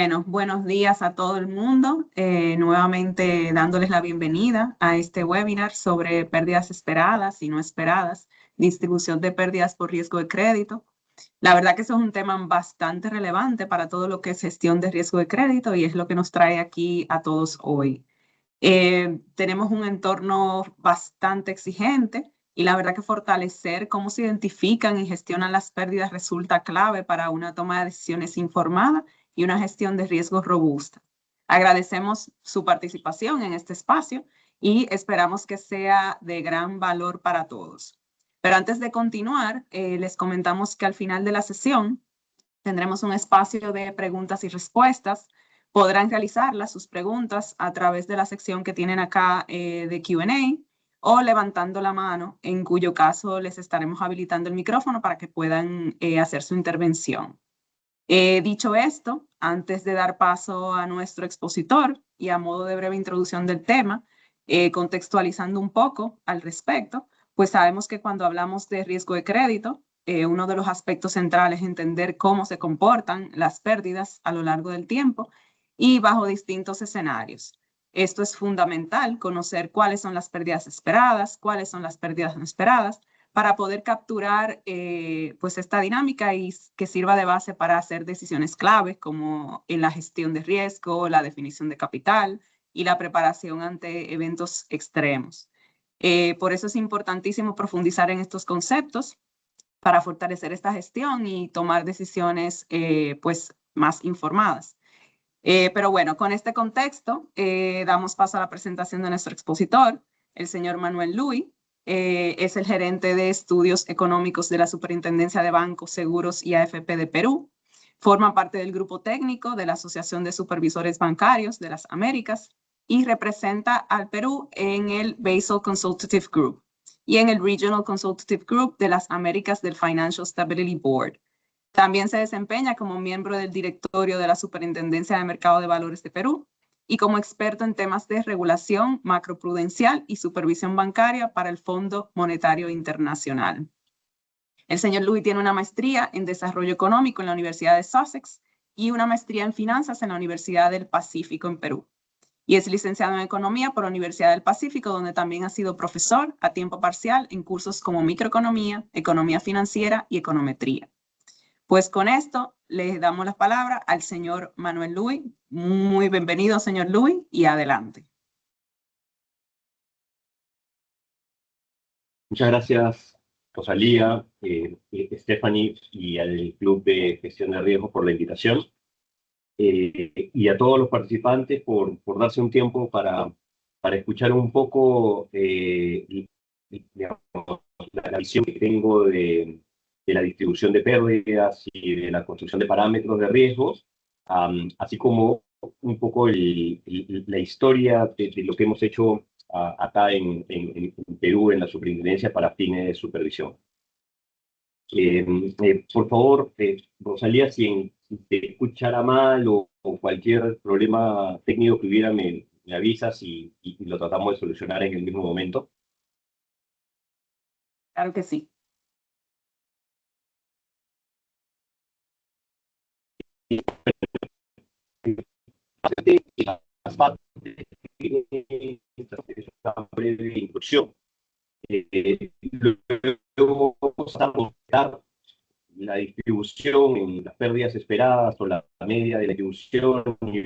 Bueno, buenos días a todo el mundo. Nuevamente dándoles la bienvenida a este webinar sobre pérdidas esperadas y no esperadas, distribución de pérdidas por riesgo de crédito. La verdad que eso es un tema bastante relevante para todo lo que es gestión de riesgo de crédito y es lo que nos trae aquí a todos hoy. Tenemos un entorno bastante exigente y la verdad que fortalecer cómo se identifican y gestionan las pérdidas resulta clave para una toma de decisiones informada y una gestión de riesgos robusta. Agradecemos su participación en este espacio y esperamos que sea de gran valor para todos. Pero antes de continuar, les comentamos que al final de la sesión tendremos un espacio de preguntas y respuestas. Podrán realizarlas, sus preguntas, a través de la sección que tienen acá de Q&A o levantando la mano, en cuyo caso les estaremos habilitando el micrófono para que puedan hacer su intervención. Dicho esto, antes de dar paso a nuestro expositor y a modo de breve introducción del tema, contextualizando un poco al respecto, pues sabemos que cuando hablamos de riesgo de crédito, uno de los aspectos centrales es entender cómo se comportan las pérdidas a lo largo del tiempo y bajo distintos escenarios. Esto es fundamental, conocer cuáles son las pérdidas esperadas, cuáles son las pérdidas no esperadas, para poder capturar pues esta dinámica y que sirva de base para hacer decisiones claves como en la gestión de riesgo, la definición de capital y la preparación ante eventos extremos. Por eso es importantísimo profundizar en estos conceptos para fortalecer esta gestión y tomar decisiones pues más informadas. Pero bueno, con este contexto, damos paso a la presentación de nuestro expositor, el señor Manuel Luis. Es el gerente de estudios económicos de la Superintendencia de Bancos, Seguros y AFP de Perú. Forma parte del grupo técnico de la Asociación de Supervisores Bancarios de las Américas y representa al Perú en el Basel Consultative Group y en el Regional Consultative Group de las Américas del Financial Stability Board. También se desempeña como miembro del directorio de la Superintendencia de Mercado de Valores de Perú y como experto en temas de regulación macroprudencial y supervisión bancaria para el Fondo Monetario Internacional. El señor Luis tiene una maestría en Desarrollo Económico en la Universidad de Sussex y una maestría en Finanzas en la Universidad del Pacífico en Perú. Y es licenciado en Economía por la Universidad del Pacífico, donde también ha sido profesor a tiempo parcial en cursos como Microeconomía, Economía Financiera y Econometría. Pues con esto le damos la palabra al señor Manuel Luis. Muy bienvenido, señor Luis, y adelante. Muchas gracias, Rosalía, Stephanie y al Club de Gestión de Riesgos por la invitación. Y a todos los participantes por darse un tiempo para escuchar un poco digamos, la visión que tengo de la distribución de pérdidas y de la construcción de parámetros de riesgos, así como un poco la historia de lo que hemos hecho acá en Perú, en la superintendencia para fines de supervisión. Por favor, Rosalía, si te escuchara mal o cualquier problema técnico que hubiera, me avisas y lo tratamos de solucionar en el mismo momento. Claro que sí. Una breve introducción. Luego vamos a mostrar la distribución en las pérdidas esperadas o la media de la distribución y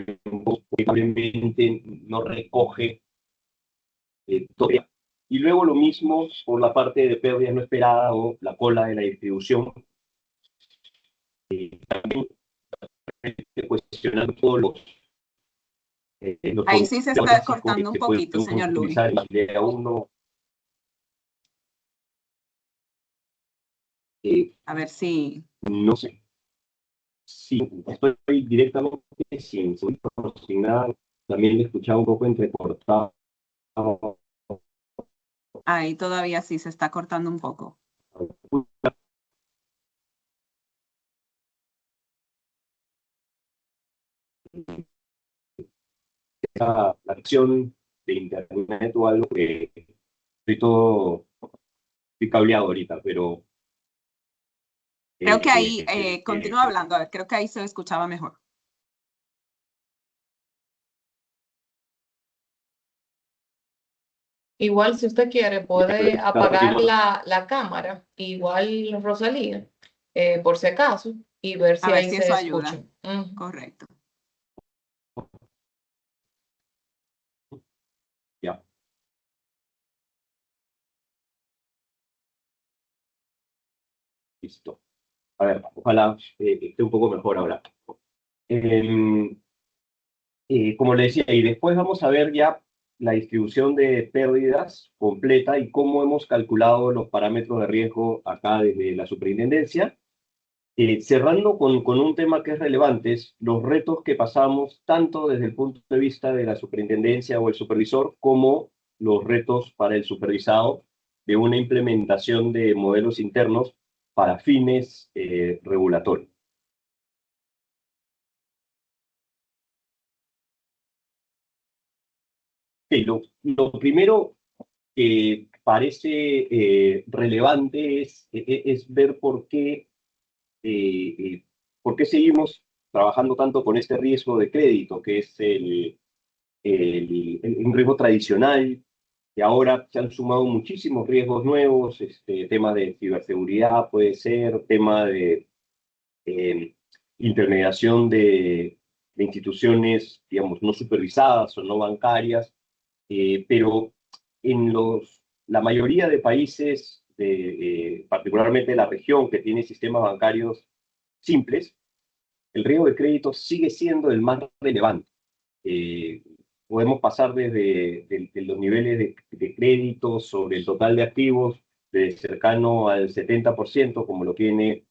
probablemente no recoge todavía. Y luego lo mismo por la parte de pérdidas no esperadas o la cola de la distribución. También cuestionando todos los Ahí sí se está básicos cortando un que se pueden poquito, señor Luis. utilizar en idea 1. A ver si... No sé. Sí, estoy directamente sin nada. También le escuchaba un poco entrecortado. Ahí todavía sí se está cortando un poco. La acción de internet o algo que estoy cableado ahorita, pero Creo que ahí, continúa hablando, a ver, creo que ahí se escuchaba mejor. Igual, si usted quiere, puede Está apagar continuando. la cámara, igual Rosalía, por si acaso, y ver A si ver ahí si se eso ayuda. escucha. Ujú. Correcto. Ya, listo. A ver, ojalá esté un poco mejor ahora. Em, como le decía, y después vamos a ver ya la distribución de pérdidas completa y cómo hemos calculado los parámetros de riesgo acá desde la superintendencia. Cerrando con un tema que es relevante, es los retos que pasamos tanto desde el punto de vista de la superintendencia o el supervisor, como los retos para el supervisado de una implementación de modelos internos para fines regulatorios. Sí, lo primero que parece relevante es ver por qué seguimos trabajando tanto con este riesgo de crédito, que es un riesgo tradicional, y ahora se han sumado muchísimos riesgos nuevos, tema de ciberseguridad puede ser, tema de eh, intermediación de instituciones, digamos, no supervisadas o no bancarias, pero la mayoría de países, particularmente de la región que tiene sistemas bancarios simples, el riesgo de crédito sigue siendo el más relevante. Eh, Podemos pasar de los niveles de crédito sobre el total de activos de cercano al 70%, como lo tiene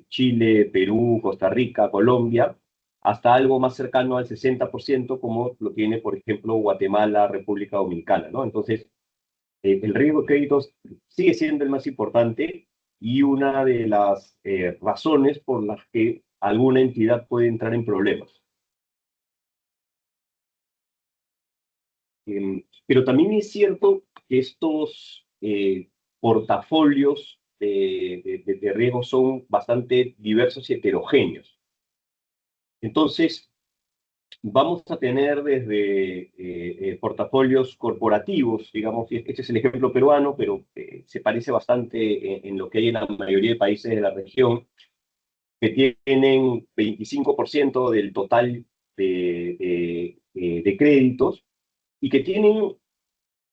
Chile, Perú, Costa Rica, Colombia, hasta algo más cercano al 60%, como lo tiene, por ejemplo, Guatemala, República Dominicana, ¿no? Entonces, el riesgo de créditos sigue siendo el más importante y una de las razones por las que alguna entidad puede entrar en problemas. Pero también es cierto que estos portafolios de riesgo son bastante diversos y heterogéneos. Entonces, vamos a tener desde portafolios corporativos, digamos, y este es el ejemplo peruano, pero se parece bastante en lo que hay en la mayoría de países de la región, que tienen 25% del total de créditos y que tienen,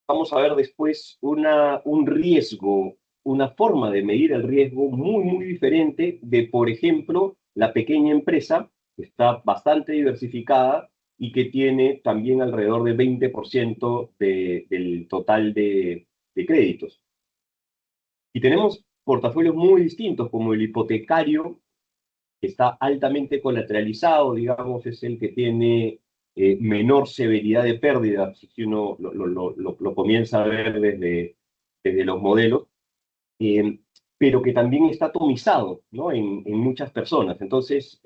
vamos a ver después, un riesgo, una forma de medir el riesgo muy, muy diferente de, por ejemplo, la pequeña empresa, que está bastante diversificada y que tiene también alrededor de 20% del total de créditos. Y tenemos portafolios muy distintos, como el hipotecario, que está altamente colateralizado, digamos, es el que tiene menor severidad de pérdida, si uno lo comienza a ver desde los modelos, eh, pero que también está atomizado, ¿no? En muchas personas. Entonces,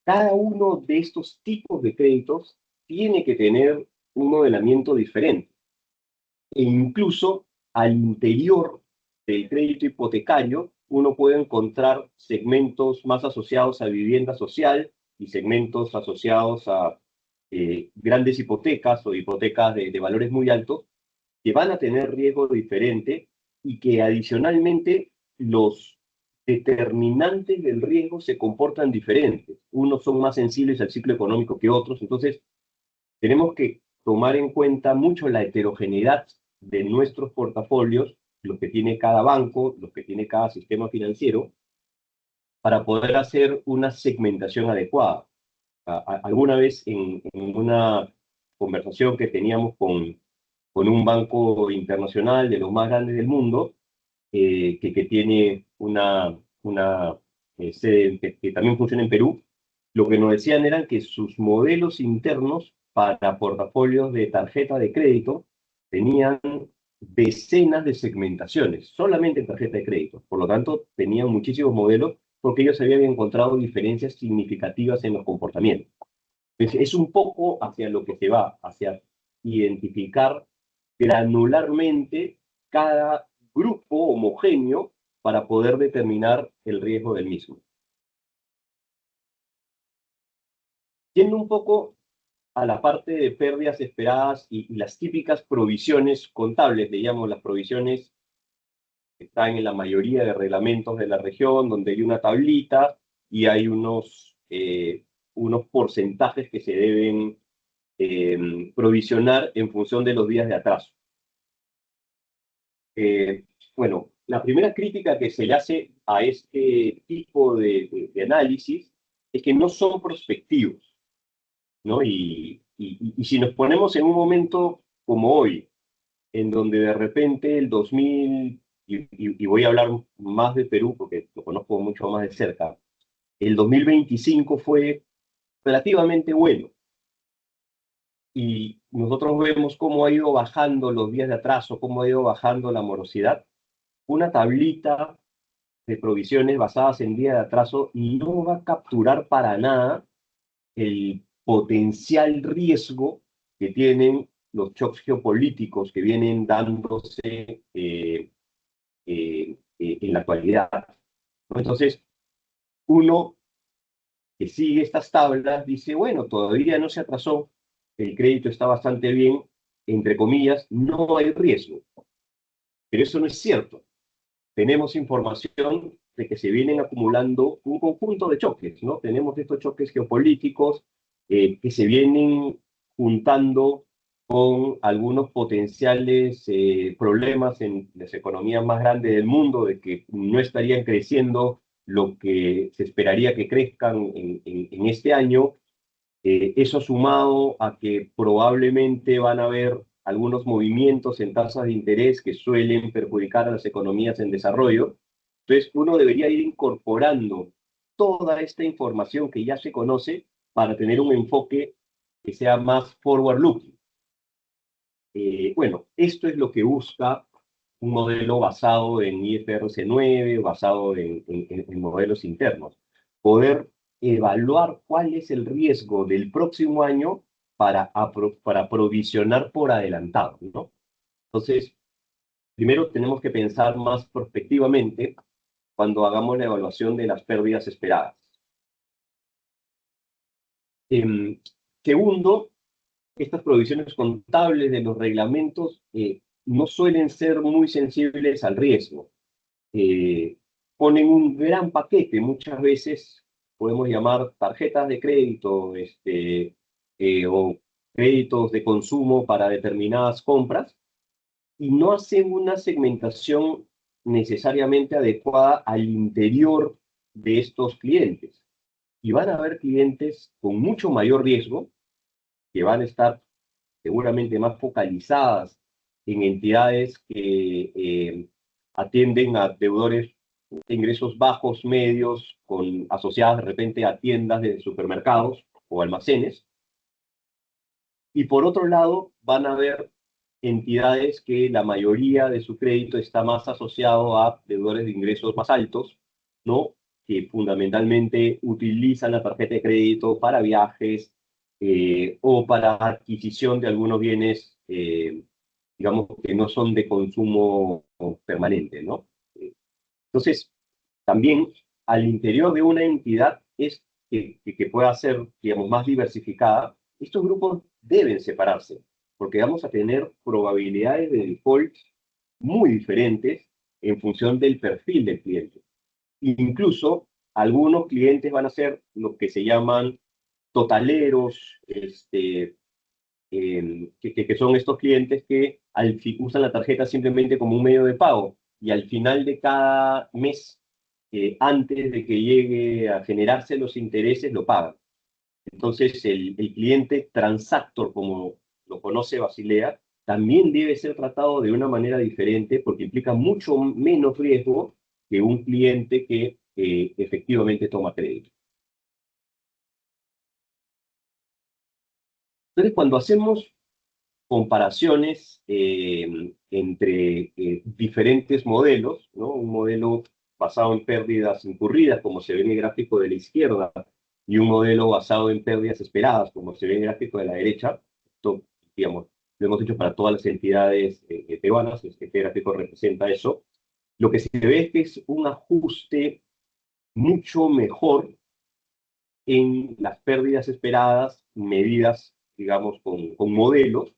cada uno de estos tipos de créditos tiene que tener un modelamiento diferente. E incluso al interior del crédito hipotecario, uno puede encontrar segmentos más asociados a vivienda social y segmentos asociados a grandes hipotecas o hipotecas de valores muy altos, que van a tener riesgo diferente y que adicionalmente los determinantes del riesgo se comportan diferentes. Unos son más sensibles al ciclo económico que otros, entonces tenemos que tomar en cuenta mucho la heterogeneidad de nuestros portafolios, los que tiene cada banco, los que tiene cada sistema financiero, para poder hacer una segmentación adecuada. Alguna vez en una conversación que teníamos con un banco internacional de los más grandes del mundo, que tiene una sede que también funciona en Perú, lo que nos decían eran que sus modelos internos para portafolios de tarjeta de crédito tenían decenas de segmentaciones, solamente en tarjeta de crédito. Por lo tanto, tenían muchísimos modelos porque ellos habían encontrado diferencias significativas en los comportamientos. Entonces, es un poco hacia lo que se va, hacia identificar granularmente cada grupo homogéneo para poder determinar el riesgo del mismo. Yendo un poco a la parte de pérdidas esperadas y las típicas provisiones contables, le llamo las provisiones que están en la mayoría de reglamentos de la región, donde hay una tablita y hay unos porcentajes que se deben provisionar en función de los días de atraso. Bueno, la primera crítica que se le hace a este tipo de análisis es que no son prospectivos, ¿no? Y si nos ponemos en un momento como hoy, en donde de repente el 2000, y voy a hablar más de Perú porque lo conozco mucho más de cerca, el 2025 fue relativamente bueno. Y nosotros vemos cómo ha ido bajando los días de atraso, cómo ha ido bajando la morosidad. Una tablita de provisiones basadas en día de atraso no va a capturar para nada el potencial riesgo que tienen los shocks geopolíticos que vienen dándose en la actualidad. Entonces, uno que sigue estas tablas dice, bueno, todavía no se atrasó, el crédito está bastante bien, entre comillas, no hay riesgo. Pero eso no es cierto. Tenemos información de que se vienen acumulando un conjunto de choques, ¿no? Tenemos estos choques geopolíticos que se vienen juntando con algunos potenciales problemas en las economías más grandes del mundo, de que no estarían creciendo lo que se esperaría que crezcan en este año. Eso sumado a que probablemente van a haber algunos movimientos en tasas de interés que suelen perjudicar a las economías en desarrollo. Entonces, uno debería ir incorporando toda esta información que ya se conoce para tener un enfoque que sea más forward-looking. Bueno, esto es lo que busca un modelo basado en IFRS 9, basado en modelos internos. Poder evaluar cuál es el riesgo del próximo año para provisionar por adelantado, ¿no? Entonces, primero tenemos que pensar más prospectivamente cuando hagamos la evaluación de las pérdidas esperadas. Segundo, estas provisiones contables de los reglamentos no suelen ser muy sensibles al riesgo. Ponen un gran paquete, muchas veces podemos llamar tarjetas de crédito o créditos de consumo para determinadas compras, y no hacen una segmentación necesariamente adecuada al interior de estos clientes. Y van a haber clientes con mucho mayor riesgo que van a estar seguramente más focalizadas en entidades que atienden a deudores de ingresos bajos, medios, asociadas de repente a tiendas de supermercados o almacenes. Y por otro lado, van a haber entidades que la mayoría de su crédito está más asociado a deudores de ingresos más altos, ¿no? Que fundamentalmente utilizan la tarjeta de crédito para viajes o para adquisición de algunos bienes, digamos, que no son de consumo permanente, ¿no? Entonces, también al interior de una entidad que pueda ser, digamos, más diversificada, estos grupos deben separarse, porque vamos a tener probabilidades de default muy diferentes en función del perfil del cliente. Incluso algunos clientes van a ser lo que se llaman totaleros, que son estos clientes que usan la tarjeta simplemente como un medio de pago y al final de cada mes, antes de que llegue a generarse los intereses, lo pagan. Entonces, el cliente transactor, como lo conoce Basilea, también debe ser tratado de una manera diferente porque implica mucho menos riesgo que un cliente que efectivamente toma crédito. Entonces, cuando hacemos comparaciones entre diferentes modelos, ¿no? Un modelo basado en pérdidas incurridas, como se ve en el gráfico de la izquierda, y un modelo basado en pérdidas esperadas, como se ve en el gráfico de la derecha. Esto, digamos, lo hemos hecho para todas las entidades peruanas, este gráfico representa eso. Lo que se ve es que es un ajuste mucho mejor en las pérdidas esperadas medidas digamos, con modelos,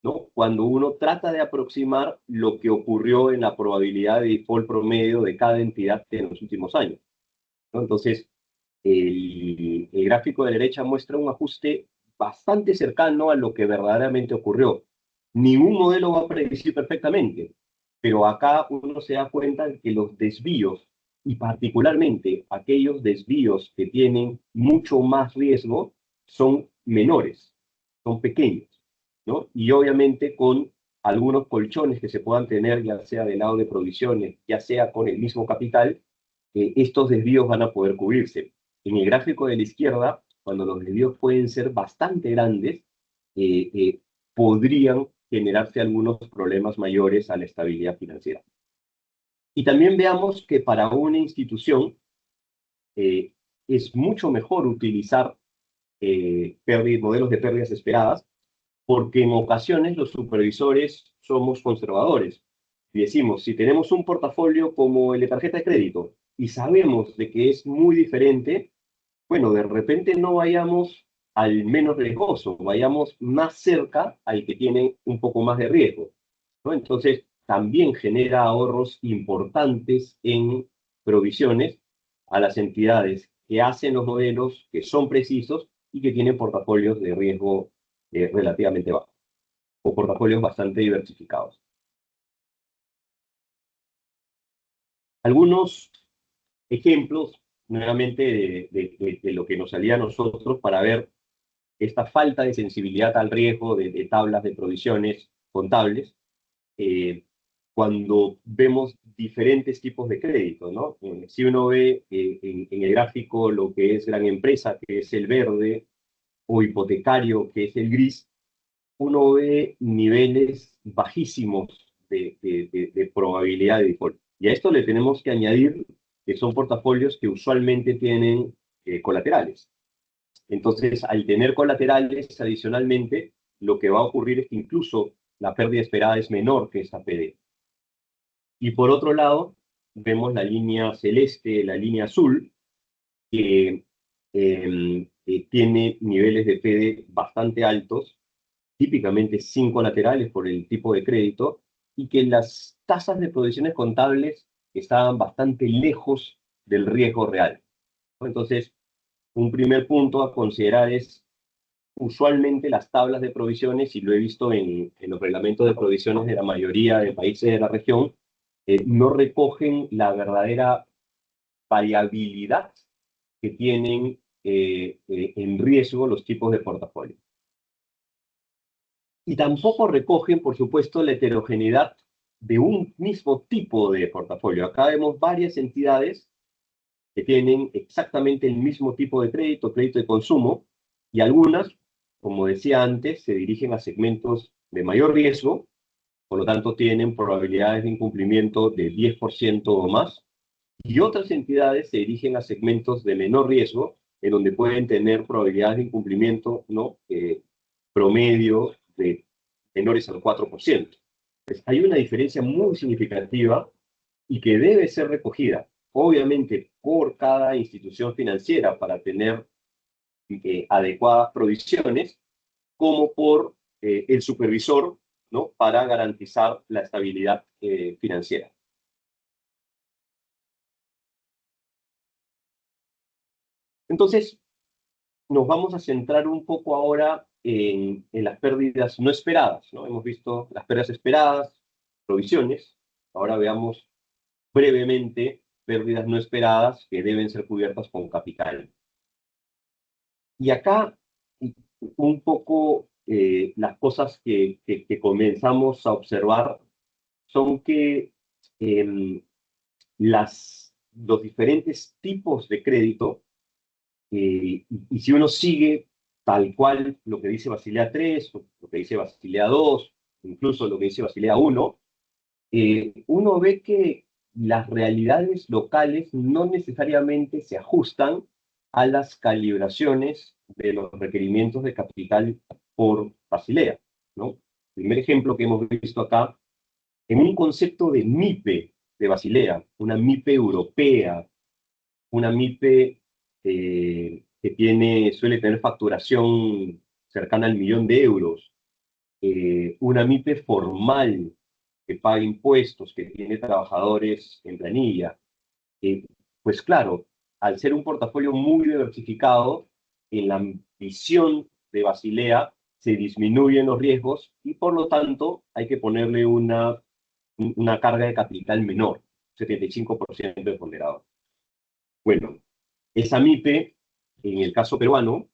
¿no? Cuando uno trata de aproximar lo que ocurrió en la probabilidad de default promedio de cada entidad en los últimos años, ¿no? Entonces, el gráfico de la derecha muestra un ajuste bastante cercano a lo que verdaderamente ocurrió. Ningún modelo va a predecir perfectamente, pero acá uno se da cuenta de que los desvíos, y particularmente aquellos desvíos que tienen mucho más riesgo, son menores, son pequeños, ¿no? Y obviamente con algunos colchones que se puedan tener, ya sea del lado de provisiones, ya sea con el mismo capital, estos desvíos van a poder cubrirse. En el gráfico de la izquierda, cuando los desvíos pueden ser bastante grandes, podrían generarse algunos problemas mayores a la estabilidad financiera. Y también veamos que para una institución es mucho mejor utilizar modelos de pérdidas esperadas, porque en ocasiones los supervisores somos conservadores. Y decimos, si tenemos un portafolio como el de tarjeta de crédito y sabemos de que es muy diferente, bueno, de repente no vayamos al menos riesgoso, vayamos más cerca al que tiene un poco más de riesgo, ¿no? Entonces, también genera ahorros importantes en provisiones a las entidades que hacen los modelos, que son precisos y que tienen portafolios de riesgo relativamente bajos o portafolios bastante diversificados. Algunos ejemplos, nuevamente, de lo que nos salía a nosotros para ver esta falta de sensibilidad al riesgo de tablas de provisiones contables, cuando vemos diferentes tipos de crédito, ¿no? Si uno ve en el gráfico lo que es gran empresa, que es el verde, o hipotecario, que es el gris, uno ve niveles bajísimos de probabilidad de default. Y a esto le tenemos que añadir que son portafolios que usualmente tienen colaterales. Entonces, al tener colaterales, adicionalmente, lo que va a ocurrir es que incluso la pérdida esperada es menor que esa PD. Y por otro lado, vemos la línea celeste, la línea azul, que tiene niveles de PD bastante altos, típicamente sin colaterales por el tipo de crédito, y que las tasas de provisiones contables estaban bastante lejos del riesgo real, ¿no? Entonces, un primer punto a considerar es, usualmente las tablas de provisiones, y lo he visto en los reglamentos de provisiones de la mayoría de países de la región, no recogen la verdadera variabilidad que tienen en riesgo los tipos de portafolio. Y tampoco recogen, por supuesto, la heterogeneidad de un mismo tipo de portafolio. Acá vemos varias entidades que tienen exactamente el mismo tipo de crédito de consumo, y algunas, como decía antes, se dirigen a segmentos de mayor riesgo, por lo tanto tienen probabilidades de incumplimiento de 10% o más, y otras entidades se dirigen a segmentos de menor riesgo, en donde pueden tener probabilidades de incumplimiento, ¿no? Promedio de menores al 4%. Pues hay una diferencia muy significativa y que debe ser recogida, obviamente, por cada institución financiera para tener adecuadas provisiones, como por el supervisor, ¿no? Para garantizar la estabilidad financiera. Entonces, nos vamos a centrar un poco ahora en las pérdidas no esperadas, ¿no? Hemos visto las pérdidas esperadas, provisiones. Ahora veamos brevemente pérdidas no esperadas que deben ser cubiertas con capital. Y acá un poco las cosas que comenzamos a observar son que los diferentes tipos de crédito, y si uno sigue tal cual lo que dice Basilea 3, lo que dice Basilea 2, incluso lo que dice Basilea 1, uno ve que las realidades locales no necesariamente se ajustan a las calibraciones de los requerimientos de capital por Basilea, ¿no? El primer ejemplo que hemos visto acá, en un concepto de MIPE de Basilea, una MIPE europea, una MIPE que suele tener facturación cercana al 1.000.000 de euros, una MIPE formal que paga impuestos, que tiene trabajadores en planilla, pues claro, al ser un portafolio muy diversificado, en la visión de Basilea se disminuyen los riesgos y por lo tanto hay que ponerle una carga de capital menor, 75% de ponderado. Bueno, esa MIPE, en el caso peruano,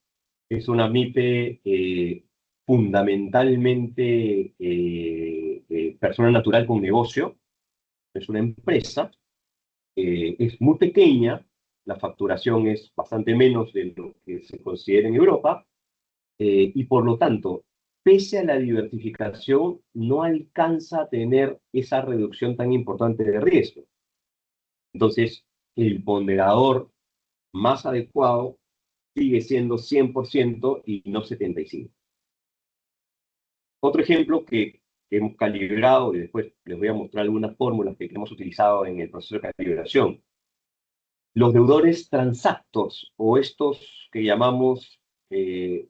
es una MIPE fundamentalmente persona natural con negocio, es una empresa, es muy pequeña, la facturación es bastante menos de lo que se considera en Europa, y por lo tanto, pese a la diversificación, no alcanza a tener esa reducción tan importante de riesgo. Entonces, el ponderador más adecuado sigue siendo 100% y no 75%. Otro ejemplo que hemos calibrado, y después les voy a mostrar algunas fórmulas que hemos utilizado en el proceso de calibración. Los deudores transactos, o estos que llamamos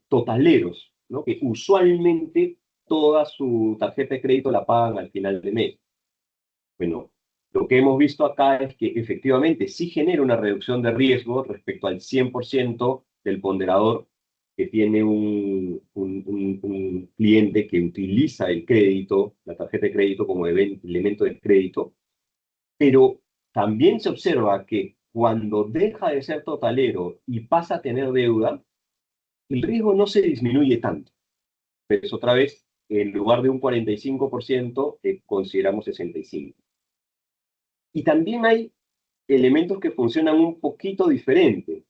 totaleros, ¿no? Que usualmente toda su tarjeta de crédito la pagan al final de mes. Bueno, lo que hemos visto acá es que efectivamente sí genera una reducción de riesgo respecto al 100% del ponderador que tiene un cliente que utiliza el crédito, la tarjeta de crédito como elemento de crédito, pero también se observa que cuando deja de ser totalero y pasa a tener deuda, el riesgo no se disminuye tanto. Pues otra vez, en lugar de un 45%, consideramos 65%. Y también hay elementos que funcionan un poquito diferente,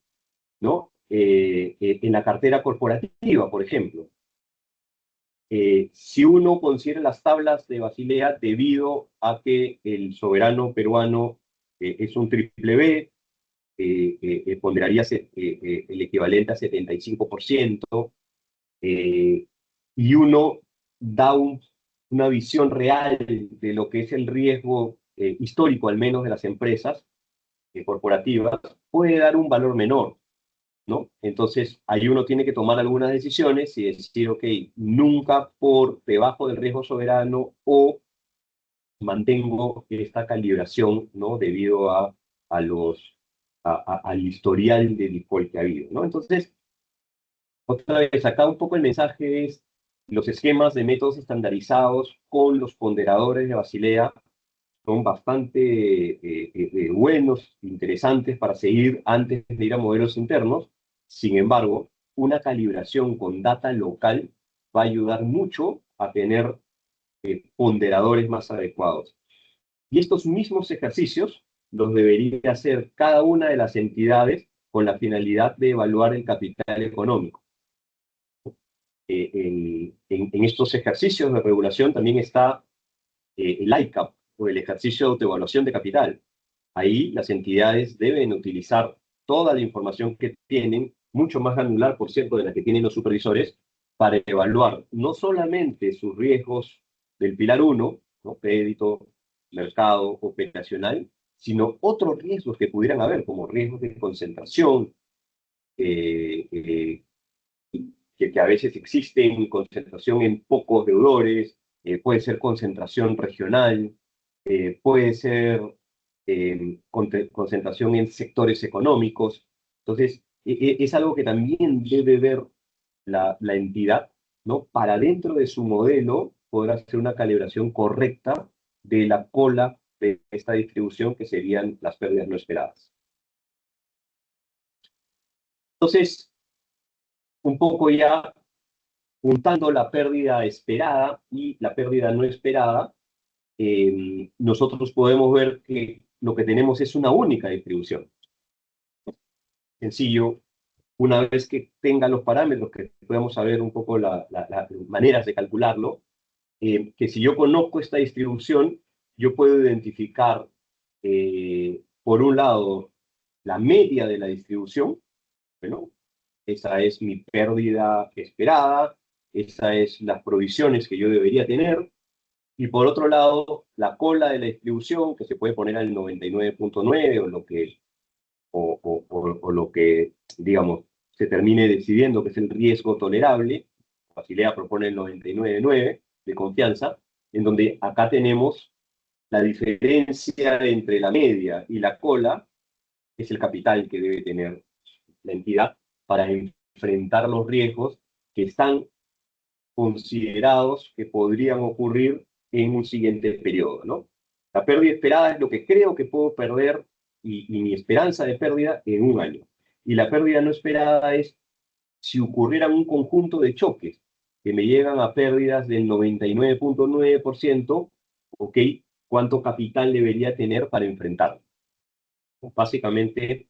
¿no? En la cartera corporativa, por ejemplo. Si uno considera las tablas de Basilea debido a que el soberano peruano es un triple B, ponderaría el equivalente a 75%, y uno da una visión real de lo que es el riesgo histórico, al menos de las empresas corporativas, puede dar un valor menor, ¿no? Entonces, ahí uno tiene que tomar algunas decisiones y decir, ok, nunca por debajo del riesgo soberano o mantengo esta calibración, ¿no? Debido al historial de default que ha habido, ¿no? Entonces, otra vez, acá un poco el mensaje es los esquemas de métodos estandarizados con los ponderadores de Basilea son bastante buenos, interesantes para seguir antes de ir a modelos internos. Sin embargo, una calibración con data local va a ayudar mucho a tener ponderadores más adecuados. Y estos mismos ejercicios los debería hacer cada una de las entidades con la finalidad de evaluar el capital económico. En estos ejercicios de regulación también está el ICAP, o el ejercicio de autoevaluación de capital. Ahí las entidades deben utilizar toda la información que tienen, mucho más granular, por cierto, de la que tienen los supervisores, para evaluar no solamente sus riesgos del pilar 1, ¿no? Crédito, mercado, operacional, sino otros riesgos que pudieran haber, como riesgos de concentración, que a veces existen, concentración en pocos deudores, puede ser concentración regional, puede ser concentración en sectores económicos. Entonces, es algo que también debe ver la entidad, ¿no? Para dentro de su modelo poder hacer una calibración correcta de la cola de esta distribución, que serían las pérdidas no esperadas. Entonces, un poco ya juntando la pérdida esperada y la pérdida no esperada, nosotros podemos ver que lo que tenemos es una única distribución. Sencillo, una vez que tenga los parámetros, que podemos saber un poco las maneras de calcularlo, que si yo conozco esta distribución, yo puedo identificar, por un lado, la media de la distribución. Bueno, esa es mi pérdida esperada, esas es las provisiones que yo debería tener, y por otro lado, la cola de la distribución, que se puede poner al 99.9 o lo que, digamos, se termine decidiendo que es el riesgo tolerable, Basilea propone el 99,9 de confianza, en donde acá tenemos la diferencia entre la media y la cola, es el capital que debe tener la entidad para enfrentar los riesgos que están considerados que podrían ocurrir en un siguiente periodo, ¿no? La pérdida esperada es lo que creo que puedo perder y mi esperanza de pérdida en un año. Y la pérdida no esperada es si ocurrieran un conjunto de choques que me llegan a pérdidas del 99,9%, ¿ok? ¿Cuánto capital debería tener para enfrentarlo? Básicamente,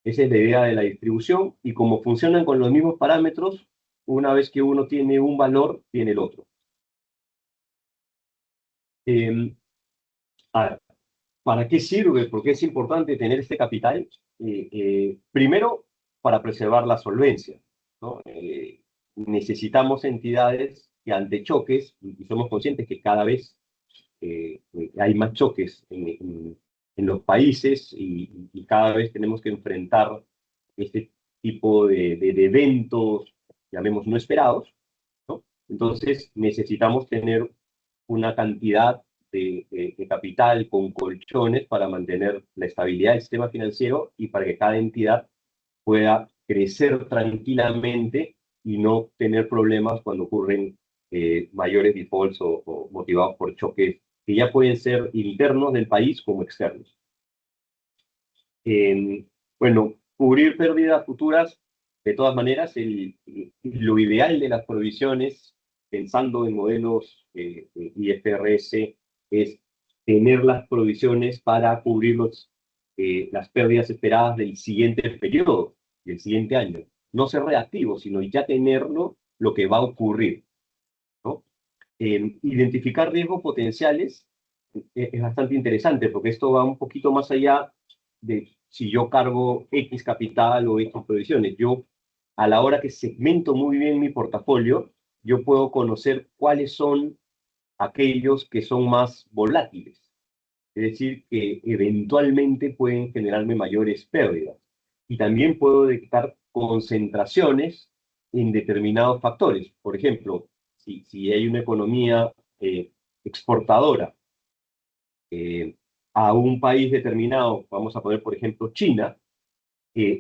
esa es la idea de la distribución y como funcionan con los mismos parámetros, una vez que uno tiene un valor, tiene el otro. ¿Para qué sirve? ¿Por qué es importante tener este capital? Primero, para preservar la solvencia, ¿no? Necesitamos entidades que ante choques, y somos conscientes que cada vez hay más choques en los países y cada vez tenemos que enfrentar este tipo de eventos, llamemos no esperados, ¿no? Entonces necesitamos tener una cantidad de capital con colchones para mantener la estabilidad del sistema financiero y para que cada entidad pueda crecer tranquilamente y no tener problemas cuando ocurren mayores defaults o motivados por choques que ya pueden ser internos del país como externos. Bueno, cubrir pérdidas futuras, de todas maneras, lo ideal de las provisiones, pensando en modelos IFRS, es tener las provisiones para cubrir las pérdidas esperadas del siguiente periodo, del siguiente año. No ser reactivo, sino ya tenerlo lo que va a ocurrir, ¿no? Identificar riesgos potenciales es bastante interesante, porque esto va un poquito más allá de si yo cargo X capital o X provisiones. Yo, a la hora que segmento muy bien mi portafolio, yo puedo conocer cuáles son aquellos que son más volátiles. Es decir, que eventualmente pueden generarme mayores pérdidas. Y también puedo detectar concentraciones en determinados factores. Por ejemplo, si hay una economía exportadora a un país determinado, vamos a poner por ejemplo China,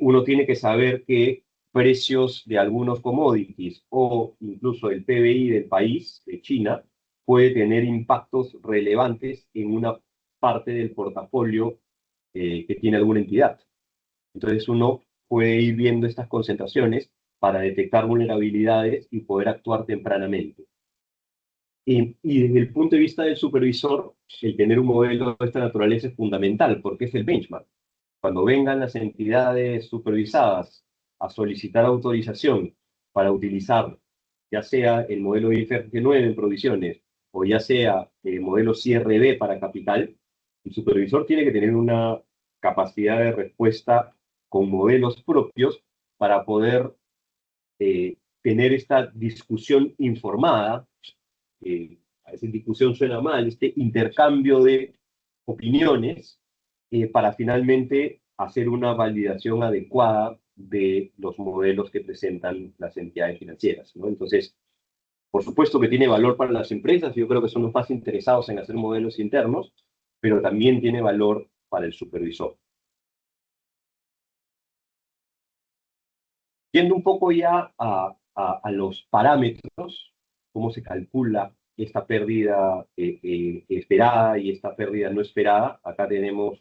uno tiene que saber que precios de algunos commodities o incluso el PBI del país, de China, puede tener impactos relevantes en una parte del portafolio que tiene alguna entidad. Entonces uno puede ir viendo estas concentraciones para detectar vulnerabilidades y poder actuar tempranamente. Y desde el punto de vista del supervisor, el tener un modelo de esta naturaleza es fundamental porque es el benchmark. Cuando vengan las entidades supervisadas a solicitar autorización para utilizar ya sea el modelo IFRS 9 en provisiones o ya sea el modelo CRD para capital, el supervisor tiene que tener una capacidad de respuesta con modelos propios para poder tener esta discusión informada. A veces discusión suena mal, este intercambio de opiniones para finalmente hacer una validación adecuada de los modelos que presentan las entidades financieras, ¿no? Entonces, por supuesto que tiene valor para las empresas, yo creo que son los más interesados en hacer modelos internos, pero también tiene valor para el supervisor. Yendo un poco ya a los parámetros, cómo se calcula esta pérdida esperada y esta pérdida no esperada. Acá tenemos,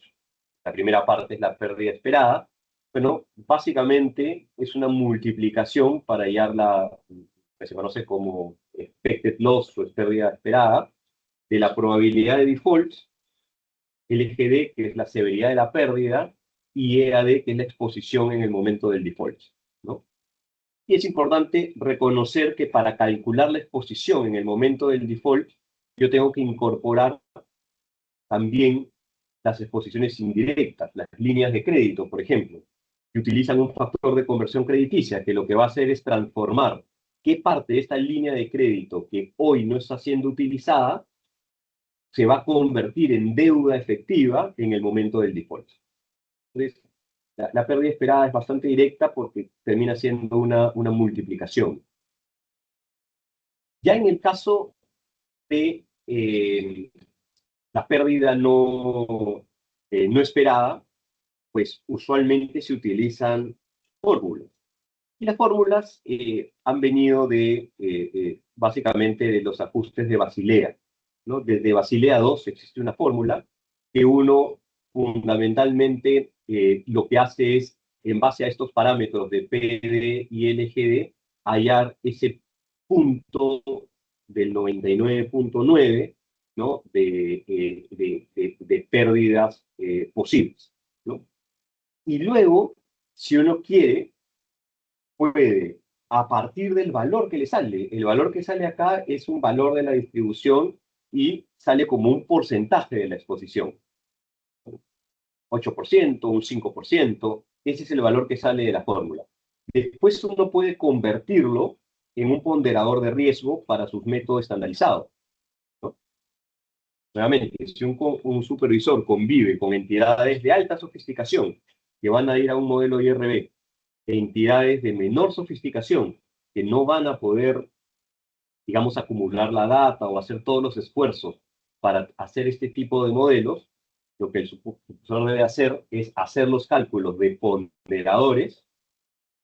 la primera parte es la pérdida esperada. Bueno, básicamente es una multiplicación para hallar la que se conoce como expected loss o pérdida esperada, de la probabilidad de default, LGD, que es la severidad de la pérdida, y EAD, que es la exposición en el momento del default, ¿no? Y es importante reconocer que para calcular la exposición en el momento del default, yo tengo que incorporar también las exposiciones indirectas, las líneas de crédito, por ejemplo, que utilizan un factor de conversión crediticia, que lo que va a hacer es transformar qué parte de esta línea de crédito que hoy no está siendo utilizada se va a convertir en deuda efectiva en el momento del default. Entonces, la pérdida esperada es bastante directa porque termina siendo una multiplicación. Ya en el caso de la pérdida no esperada, pues usualmente se utilizan fórmulas. Y las fórmulas han venido básicamente de los ajustes de Basilea, ¿no? Desde Basilea II existe una fórmula que uno fundamentalmente lo que hace es, en base a estos parámetros de PD y LGD, hallar ese punto del 99,9, ¿no? de pérdidas posibles, ¿no? Y luego, si uno quiere, puede, a partir del valor que le sale, el valor que sale acá es un valor de la distribución y sale como un porcentaje de la exposición. 8%, un 5%, ese es el valor que sale de la fórmula. Después uno puede convertirlo en un ponderador de riesgo para sus métodos estandarizados, ¿no? Nuevamente, si un supervisor convive con entidades de alta sofisticación que van a ir a un modelo IRB, entidades de menor sofisticación que no van a poder, digamos, acumular la data o hacer todos los esfuerzos para hacer este tipo de modelos, lo que el supervisor debe hacer es hacer los cálculos de ponderadores,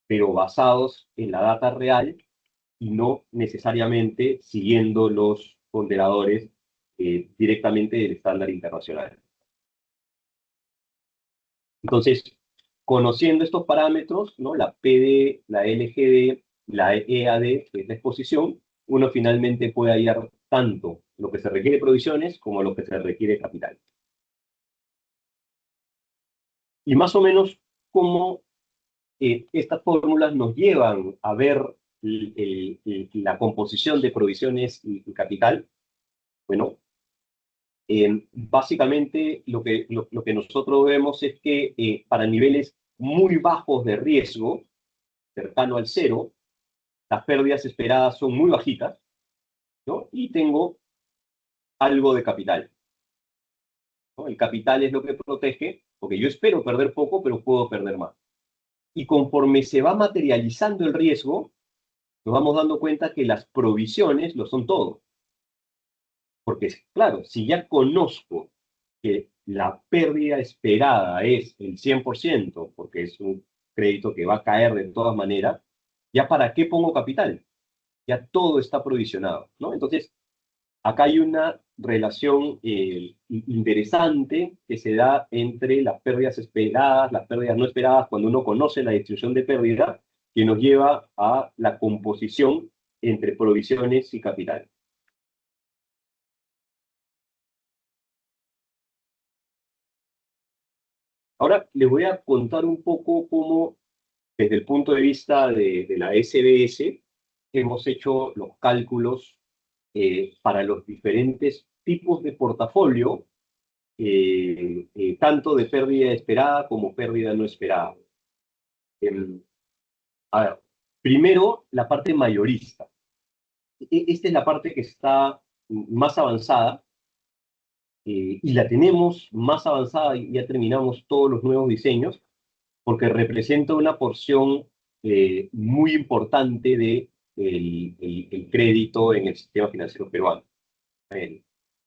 pero basados en la data real y no necesariamente siguiendo los ponderadores directamente del estándar internacional. Entonces, conociendo estos parámetros, ¿no? La PD, la LGD, la EAD, que es la exposición, uno finalmente puede hallar tanto lo que se requiere de provisiones como lo que se requiere de capital. Y más o menos cómo estas fórmulas nos llevan a ver la composición de provisiones y capital. Bueno, básicamente lo que nosotros vemos es que para niveles muy bajos de riesgo, cercano al cero, las pérdidas esperadas son muy bajitas, ¿no? Y tengo algo de capital, ¿no? El capital es lo que protege, porque yo espero perder poco, pero puedo perder más. Y conforme se va materializando el riesgo, nos vamos dando cuenta que las provisiones lo son todo. Porque, claro, si ya conozco que la pérdida esperada es el 100%, porque es un crédito que va a caer de todas maneras, ¿ya para qué pongo capital? Ya todo está provisionado, ¿no? Entonces, acá hay una relación interesante que se da entre las pérdidas esperadas, las pérdidas no esperadas, cuando uno conoce la distribución de pérdida, que nos lleva a la composición entre provisiones y capital. Ahora les voy a contar un poco cómo, desde el punto de vista de la SBS, hemos hecho los cálculos para los diferentes tipos de portafolio, tanto de pérdida esperada como pérdida no esperada. A ver, primero la parte mayorista. Esta es la parte que está más avanzada y la tenemos más avanzada y ya terminamos todos los nuevos diseños porque representa una porción muy importante de el crédito en el sistema financiero peruano.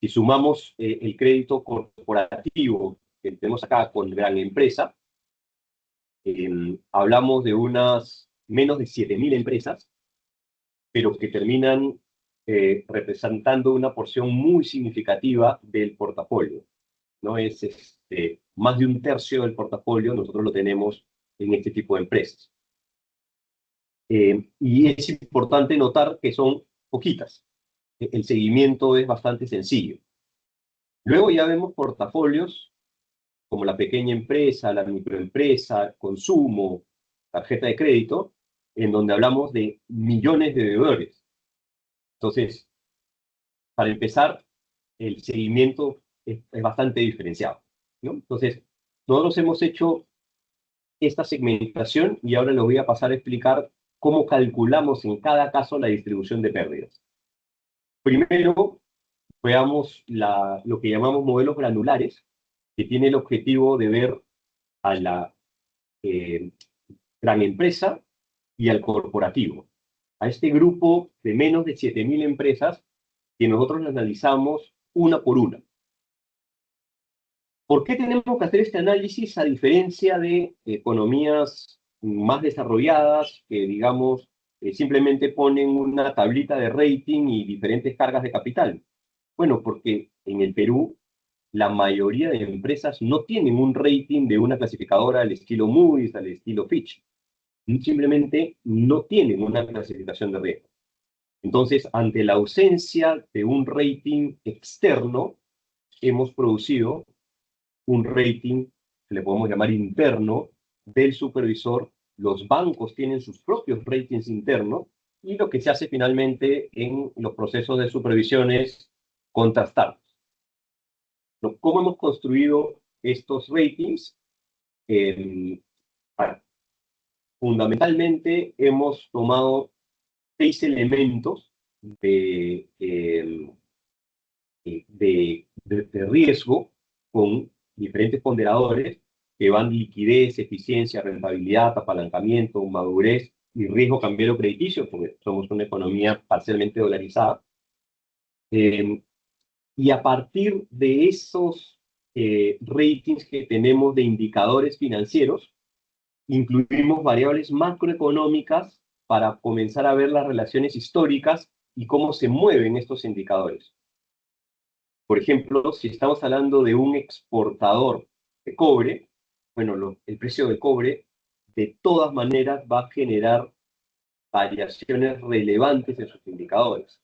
Si sumamos el crédito corporativo que tenemos acá con gran empresa, hablamos de unas menos de 7.000 empresas, pero que terminan representando una porción muy significativa del portafolio, ¿no? Es más de un tercio del portafolio, nosotros lo tenemos en este tipo de empresas. Y es importante notar que son poquitas. El seguimiento es bastante sencillo. Luego ya vemos portafolios como la pequeña empresa, la microempresa, consumo, tarjeta de crédito, en donde hablamos de millones de deudores. Entonces, para empezar, el seguimiento es bastante diferenciado, ¿no? Entonces, nosotros hemos hecho esta segmentación y ahora les voy a pasar a explicar cómo calculamos en cada caso la distribución de pérdidas. Primero, veamos lo que llamamos modelos granulares, que tiene el objetivo de ver a la gran empresa y al corporativo. a este grupo de menos de 7.000 empresas que nosotros las analizamos una por una. ¿Por qué tenemos que hacer este análisis a diferencia de economías más desarrolladas que, digamos, simplemente ponen una tablita de rating y diferentes cargas de capital? Bueno, porque en el Perú la mayoría de empresas no tienen un rating de una clasificadora al estilo Moody's, al estilo Fitch. Simplemente no tienen una clasificación de riesgo. Entonces, ante la ausencia de un rating externo, hemos producido un rating que le podemos llamar interno del supervisor. Los bancos tienen sus propios ratings internos y lo que se hace finalmente en los procesos de supervisión es contrastarlos. ¿Cómo hemos construido estos ratings? Bueno, fundamentalmente hemos tomado 6 elementos de riesgo con diferentes ponderadores que van liquidez, eficiencia, rentabilidad, apalancamiento, madurez y riesgo cambiario crediticio, porque somos una economía parcialmente dolarizada. Y a partir de esos ratings que tenemos de indicadores financieros, incluimos variables macroeconómicas para comenzar a ver las relaciones históricas y cómo se mueven estos indicadores. Por ejemplo, si estamos hablando de un exportador de cobre, bueno, el precio del cobre de todas maneras va a generar variaciones relevantes en sus indicadores.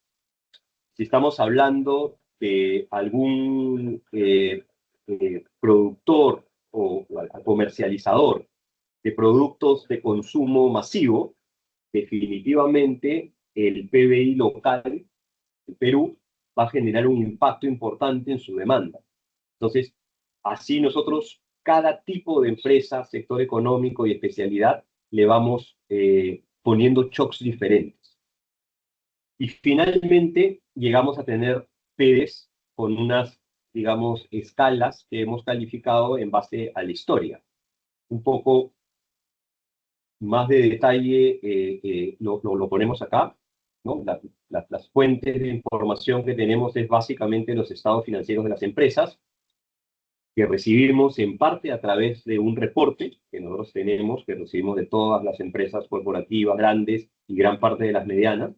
Si estamos hablando de algún productor o comercializador de productos de consumo masivo, definitivamente el PBI local de Perú va a generar un impacto importante en su demanda. Entonces, así nosotros, cada tipo de empresa, sector económico y especialidad, le vamos poniendo shocks diferentes. Y finalmente llegamos a tener PEDs con unas, digamos, escalas que hemos calificado en base a la historia. Un poco más de detalle lo ponemos acá, ¿no? Las fuentes de información que tenemos es básicamente los estados financieros de las empresas, que recibimos en parte a través de un reporte que nosotros tenemos, que recibimos de todas las empresas corporativas grandes y gran parte de las medianas.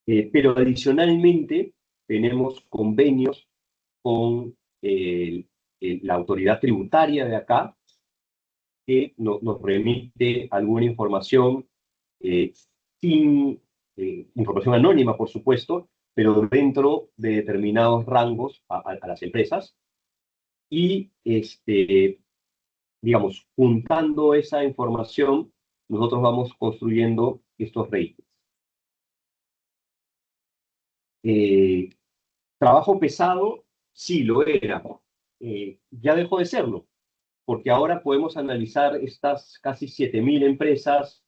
Pero adicionalmente tenemos convenios con la autoridad tributaria de acá, que nos remite alguna información sin información anónima, por supuesto, pero dentro de determinados rangos a las empresas. Y, digamos, juntando esa información, nosotros vamos construyendo estos ratings. Trabajo pesado, sí lo era. Ya dejó de serlo, porque ahora podemos analizar estas casi 7.000 empresas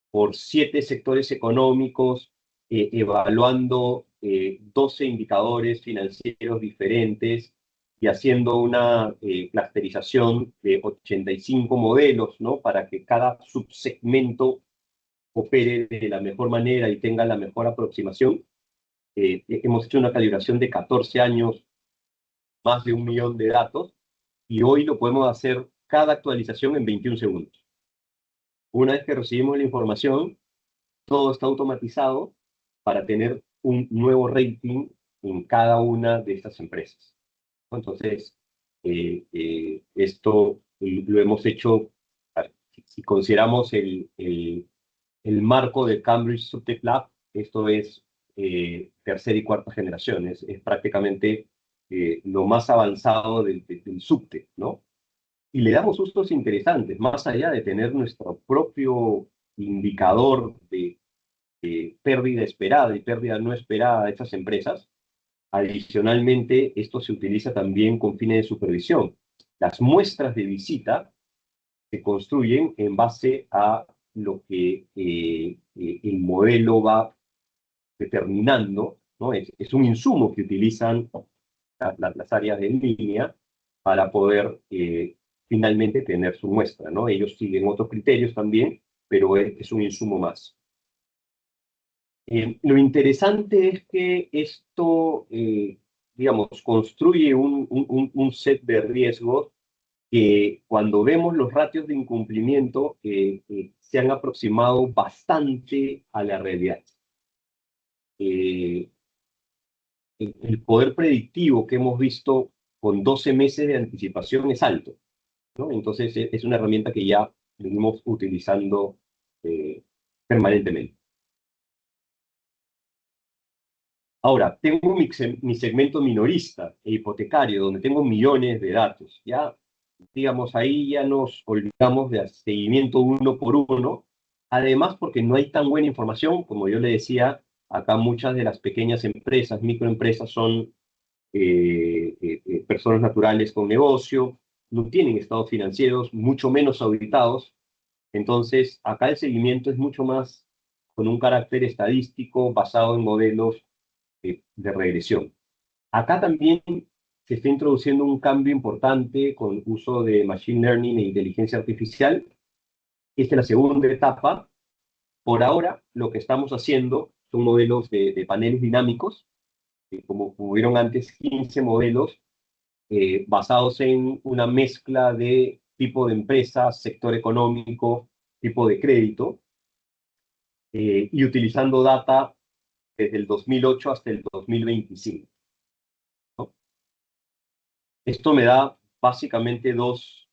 por 7 sectores económicos, evaluando 12 indicadores financieros diferentes y haciendo una clusterización de 85 modelos, ¿no? Para que cada subsegmento opere de la mejor manera y tenga la mejor aproximación. Hemos hecho una calibración de 14 años, más de 1 millón de datos, y hoy lo podemos hacer cada actualización en 21 segundos. Una vez que recibimos la información, todo está automatizado para tener un nuevo rating en cada una de estas empresas. Entonces, esto lo hemos hecho, si consideramos el marco de Cambridge Subtech Lab, esto es tercera y cuarta generación, es prácticamente lo más avanzado del Subtech, ¿no? Y le damos usos interesantes, más allá de tener nuestro propio indicador de pérdida esperada y pérdida no esperada de estas empresas. Adicionalmente, esto se utiliza también con fines de supervisión. Las muestras de visita se construyen en base a lo que el modelo va determinando, ¿no? Es un insumo que utilizan las áreas de línea para poder finalmente tener su muestra, ¿no? Ellos siguen otros criterios también, pero es un insumo más. Lo interesante es que esto, digamos, construye un set de riesgos que cuando vemos los ratios de incumplimiento se han aproximado bastante a la realidad. Eh, el poder predictivo que hemos visto con 12 meses de anticipación es alto, ¿no? Entonces es una herramienta que ya venimos utilizando permanentemente. Ahora, tengo mi segmento minorista e hipotecario, donde tengo millones de datos. Ya, digamos, ahí ya nos olvidamos de seguimiento uno por uno. Además, porque no hay tan buena información, como yo le decía, acá muchas de las pequeñas empresas, microempresas, son personas naturales con negocio, no tienen estados financieros, mucho menos auditados. Entonces, acá el seguimiento es mucho más con un carácter estadístico basado en modelos de regresión. Acá también se está introduciendo un cambio importante con uso de Machine Learning e inteligencia artificial. Esta es la segunda etapa. Por ahora, lo que estamos haciendo son modelos de paneles dinámicos, como hubieron antes 15 modelos basados en una mezcla de tipo de empresa, sector económico, tipo de crédito, y utilizando data desde el 2008 hasta el 2025. ¿No? Esto me da básicamente dos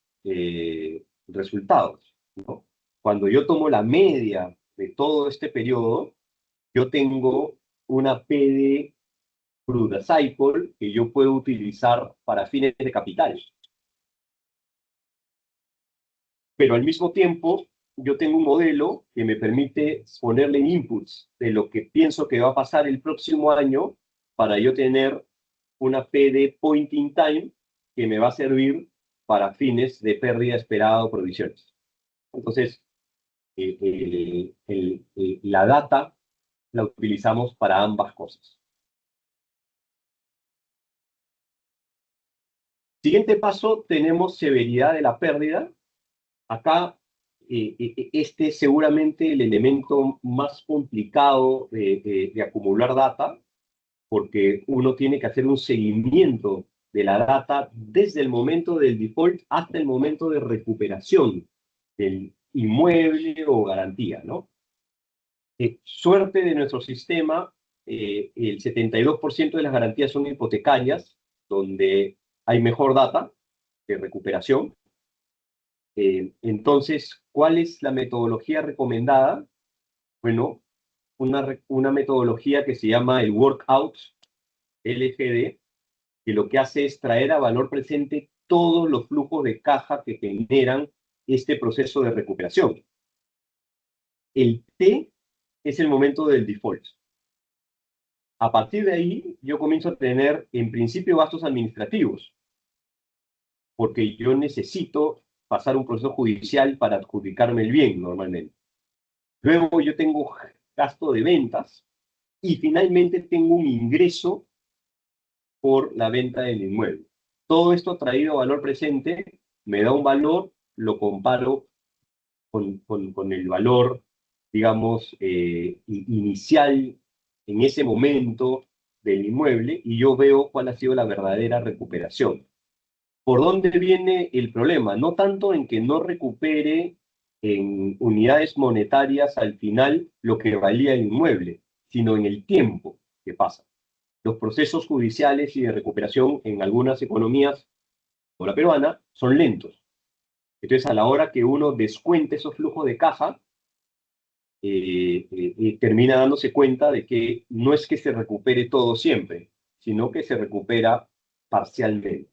resultados, ¿no? Cuando yo tomo la media de todo este periodo, yo tengo una PD through the cycle que yo puedo utilizar para fines de capital. Pero al mismo tiempo, yo tengo un modelo que me permite ponerle inputs de lo que pienso que va a pasar el próximo año para yo tener una PD point in time que me va a servir para fines de pérdida esperada o provisiones. Entonces, la data la utilizamos para ambas cosas. Siguiente paso, tenemos severidad de la pérdida. Acá, este es seguramente el elemento más complicado de acumular data, porque uno tiene que hacer un seguimiento de la data desde el momento del default hasta el momento de recuperación del inmueble o garantía, ¿no? Suerte de nuestro sistema, el 72% de las garantías son hipotecarias, donde hay mejor data de recuperación. Entonces, ¿cuál es la metodología recomendada? Bueno, una metodología que se llama el Workout LGD, que lo que hace es traer a valor presente todos los flujos de caja que generan este proceso de recuperación. El T es el momento del default. A partir de ahí, yo comienzo a tener, en principio, gastos administrativos, porque yo necesito pasar un proceso judicial para adjudicarme el bien, normalmente. Luego yo tengo gasto de ventas y finalmente tengo un ingreso por la venta del inmueble. Todo esto traído a valor presente me da un valor, lo comparo con el valor, digamos, inicial en ese momento del inmueble y yo veo cuál ha sido la verdadera recuperación. ¿Por dónde viene el problema? No tanto en que no recupere en unidades monetarias al final lo que valía el inmueble, sino en el tiempo que pasa. Los procesos judiciales y de recuperación en algunas economías, como la peruana, son lentos. Entonces, a la hora que uno descuente esos flujos de caja, termina dándose cuenta de que no es que se recupere todo siempre, sino que se recupera parcialmente.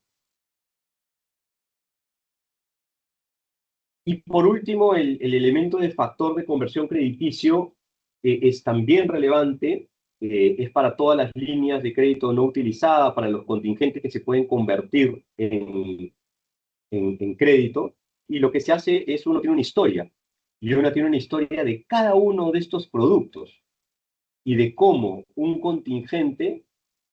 Y por último, el elemento del factor de conversión crediticio es también relevante, es para todas las líneas de crédito no utilizadas, para los contingentes que se pueden convertir en crédito, y lo que se hace es uno tiene una historia, y uno tiene una historia de cada uno de estos productos, y de cómo un contingente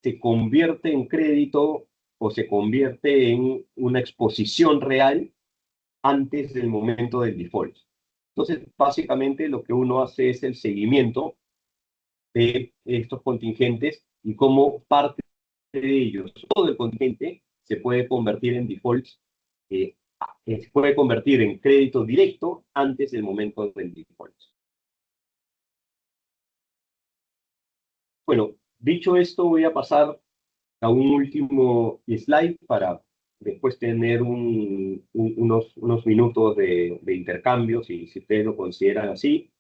se convierte en crédito o se convierte en una exposición real antes del momento del default. Entonces, básicamente lo que uno hace es el seguimiento de estos contingentes y cómo parte de ellos, todo el contingente, se puede convertir en defaults, se puede convertir en crédito directo antes del momento del default. Bueno, dicho esto, voy a pasar a un último slide para después tener unos minutos de intercambio, si ustedes lo consideran así,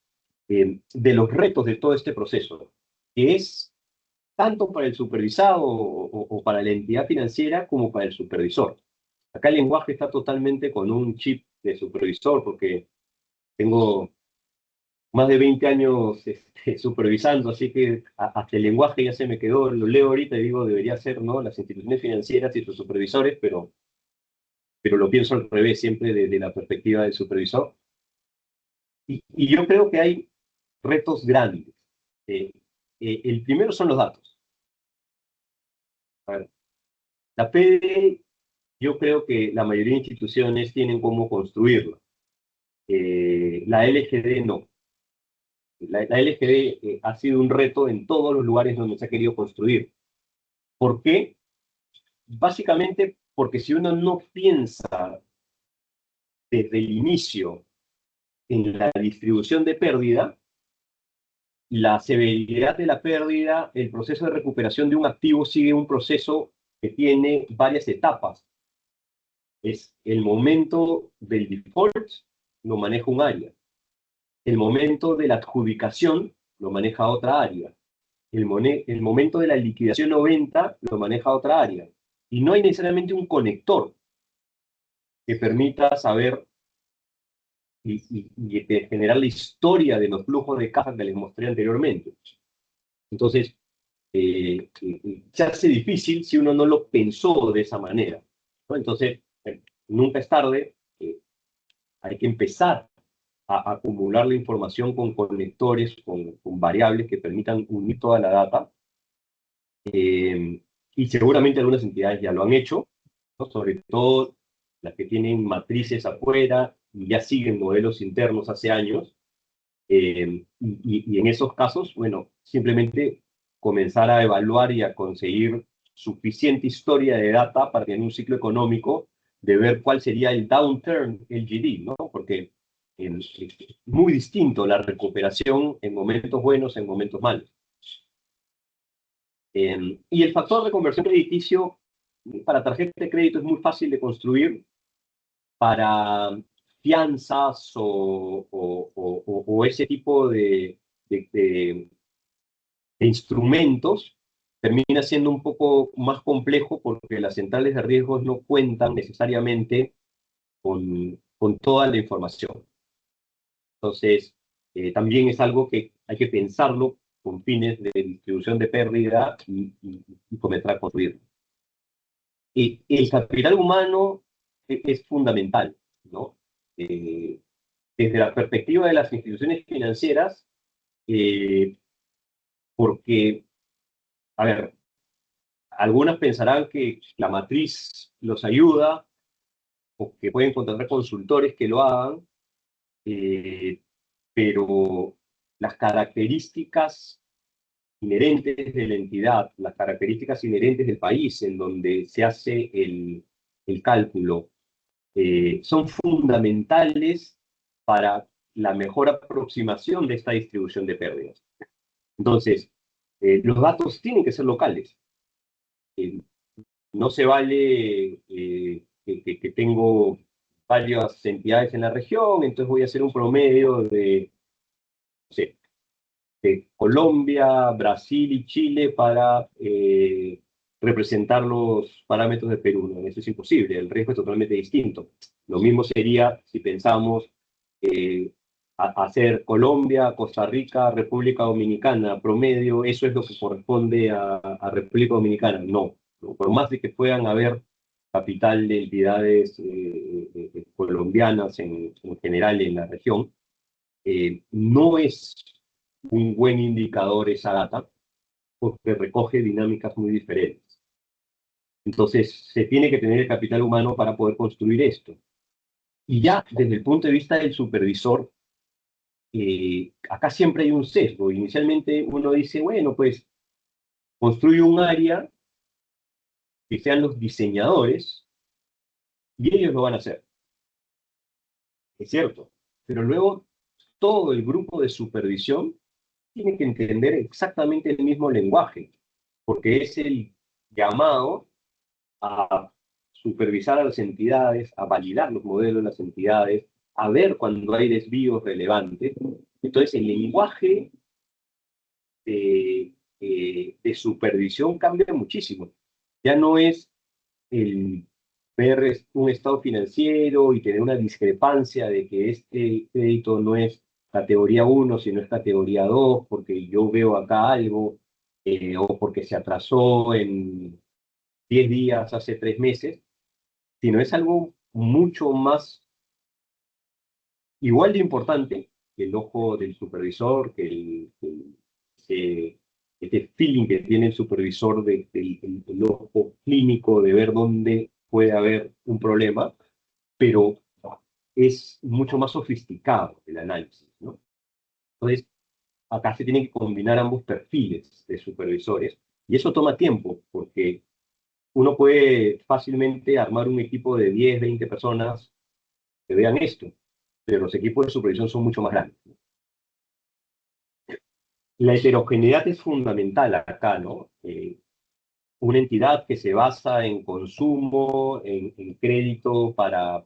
de los retos de todo este proceso, que es tanto para el supervisado o para la entidad financiera como para el supervisor. Acá el lenguaje está totalmente con un chip de supervisor, porque tengo más de 20 años supervisando, así que hasta el lenguaje ya se me quedó, lo leo ahorita y digo, debería ser, ¿no?, las instituciones financieras y sus supervisores, pero lo pienso al revés, siempre desde la perspectiva del supervisor. Y yo creo que hay retos grandes. El primero son los datos. A ver, la PD, yo creo que la mayoría de instituciones tienen cómo construirla. La LGD no. La LGD ha sido un reto en todos los lugares donde se ha querido construir. ¿Por qué? Básicamente porque si uno no piensa desde el inicio en la distribución de pérdida, la severidad de la pérdida, el proceso de recuperación de un activo sigue un proceso que tiene varias etapas. Es el momento del default, lo maneja un área. El momento de la adjudicación, lo maneja otra área. El momento de la liquidación o venta, lo maneja otra área. Y no hay necesariamente un conector que permita saber y generar la historia de los flujos de caja que les mostré anteriormente. Entonces, se hace difícil si uno no lo pensó de esa manera, ¿no? Entonces, nunca es tarde, hay que empezar a acumular la información con conectores, con variables que permitan unir toda la data, y seguramente algunas entidades ya lo han hecho, ¿no?, sobre todo las que tienen matrices afuera y ya siguen modelos internos hace años, y en esos casos, bueno, simplemente comenzar a evaluar y a conseguir suficiente historia de data para tener un ciclo económico de ver cuál sería el downturn LGD, ¿no? Porque es muy distinto la recuperación en momentos buenos, en momentos malos. Y el factor de conversión crediticio para tarjeta de crédito es muy fácil de construir. Para fianzas o ese tipo de instrumentos, termina siendo un poco más complejo porque las centrales de riesgos no cuentan necesariamente con toda la información. Entonces, también es algo que hay que pensarlo con fines de distribución de pérdida y comenzar a construirlo. El capital humano es fundamental, ¿no? Desde la perspectiva de las instituciones financieras, porque, a ver, algunas pensarán que la matriz los ayuda o que pueden contratar consultores que lo hagan, pero las características inherentes de la entidad, las características inherentes del país en donde se hace el cálculo, son fundamentales para la mejor aproximación de esta distribución de pérdidas. Entonces, los datos tienen que ser locales. No se vale que tengo varias entidades en la región, entonces voy a hacer un promedio de, no sé, de Colombia, Brasil y Chile para representar los parámetros de Perú. ¿No? Eso es imposible, el riesgo es totalmente distinto. Lo mismo sería si pensamos hacer Colombia, Costa Rica, República Dominicana, promedio, eso es lo que corresponde a República Dominicana. No, por más de que puedan haber capital de entidades colombianas en general en la región, no es un buen indicador esa data, porque recoge dinámicas muy diferentes. Entonces, se tiene que tener el capital humano para poder construir esto. Y ya desde el punto de vista del supervisor, acá siempre hay un sesgo. Inicialmente uno dice, bueno, pues construye un área que sean los diseñadores y ellos lo van a hacer. Es cierto, pero luego todo el grupo de supervisión tiene que entender exactamente el mismo lenguaje, porque es el llamado a supervisar a las entidades, a validar los modelos de las entidades, a ver cuando hay desvíos relevantes. Entonces, el lenguaje de supervisión cambia muchísimo. Ya no es el ver un estado financiero y tener una discrepancia de que este crédito no es categoría 1, sino es categoría 2, porque yo veo acá algo, o porque se atrasó en 10 días, hace 3 meses, sino es algo mucho más, igual de importante que el ojo del supervisor, este feeling que tiene el supervisor el ojo clínico de ver dónde puede haber un problema, pero es mucho más sofisticado el análisis, ¿no? Entonces, acá se tienen que combinar ambos perfiles de supervisores y eso toma tiempo porque uno puede fácilmente armar un equipo de 10, 20 personas que vean esto, pero los equipos de supervisión son mucho más grandes. La heterogeneidad es fundamental acá, ¿no? Una entidad que se basa en consumo, en crédito para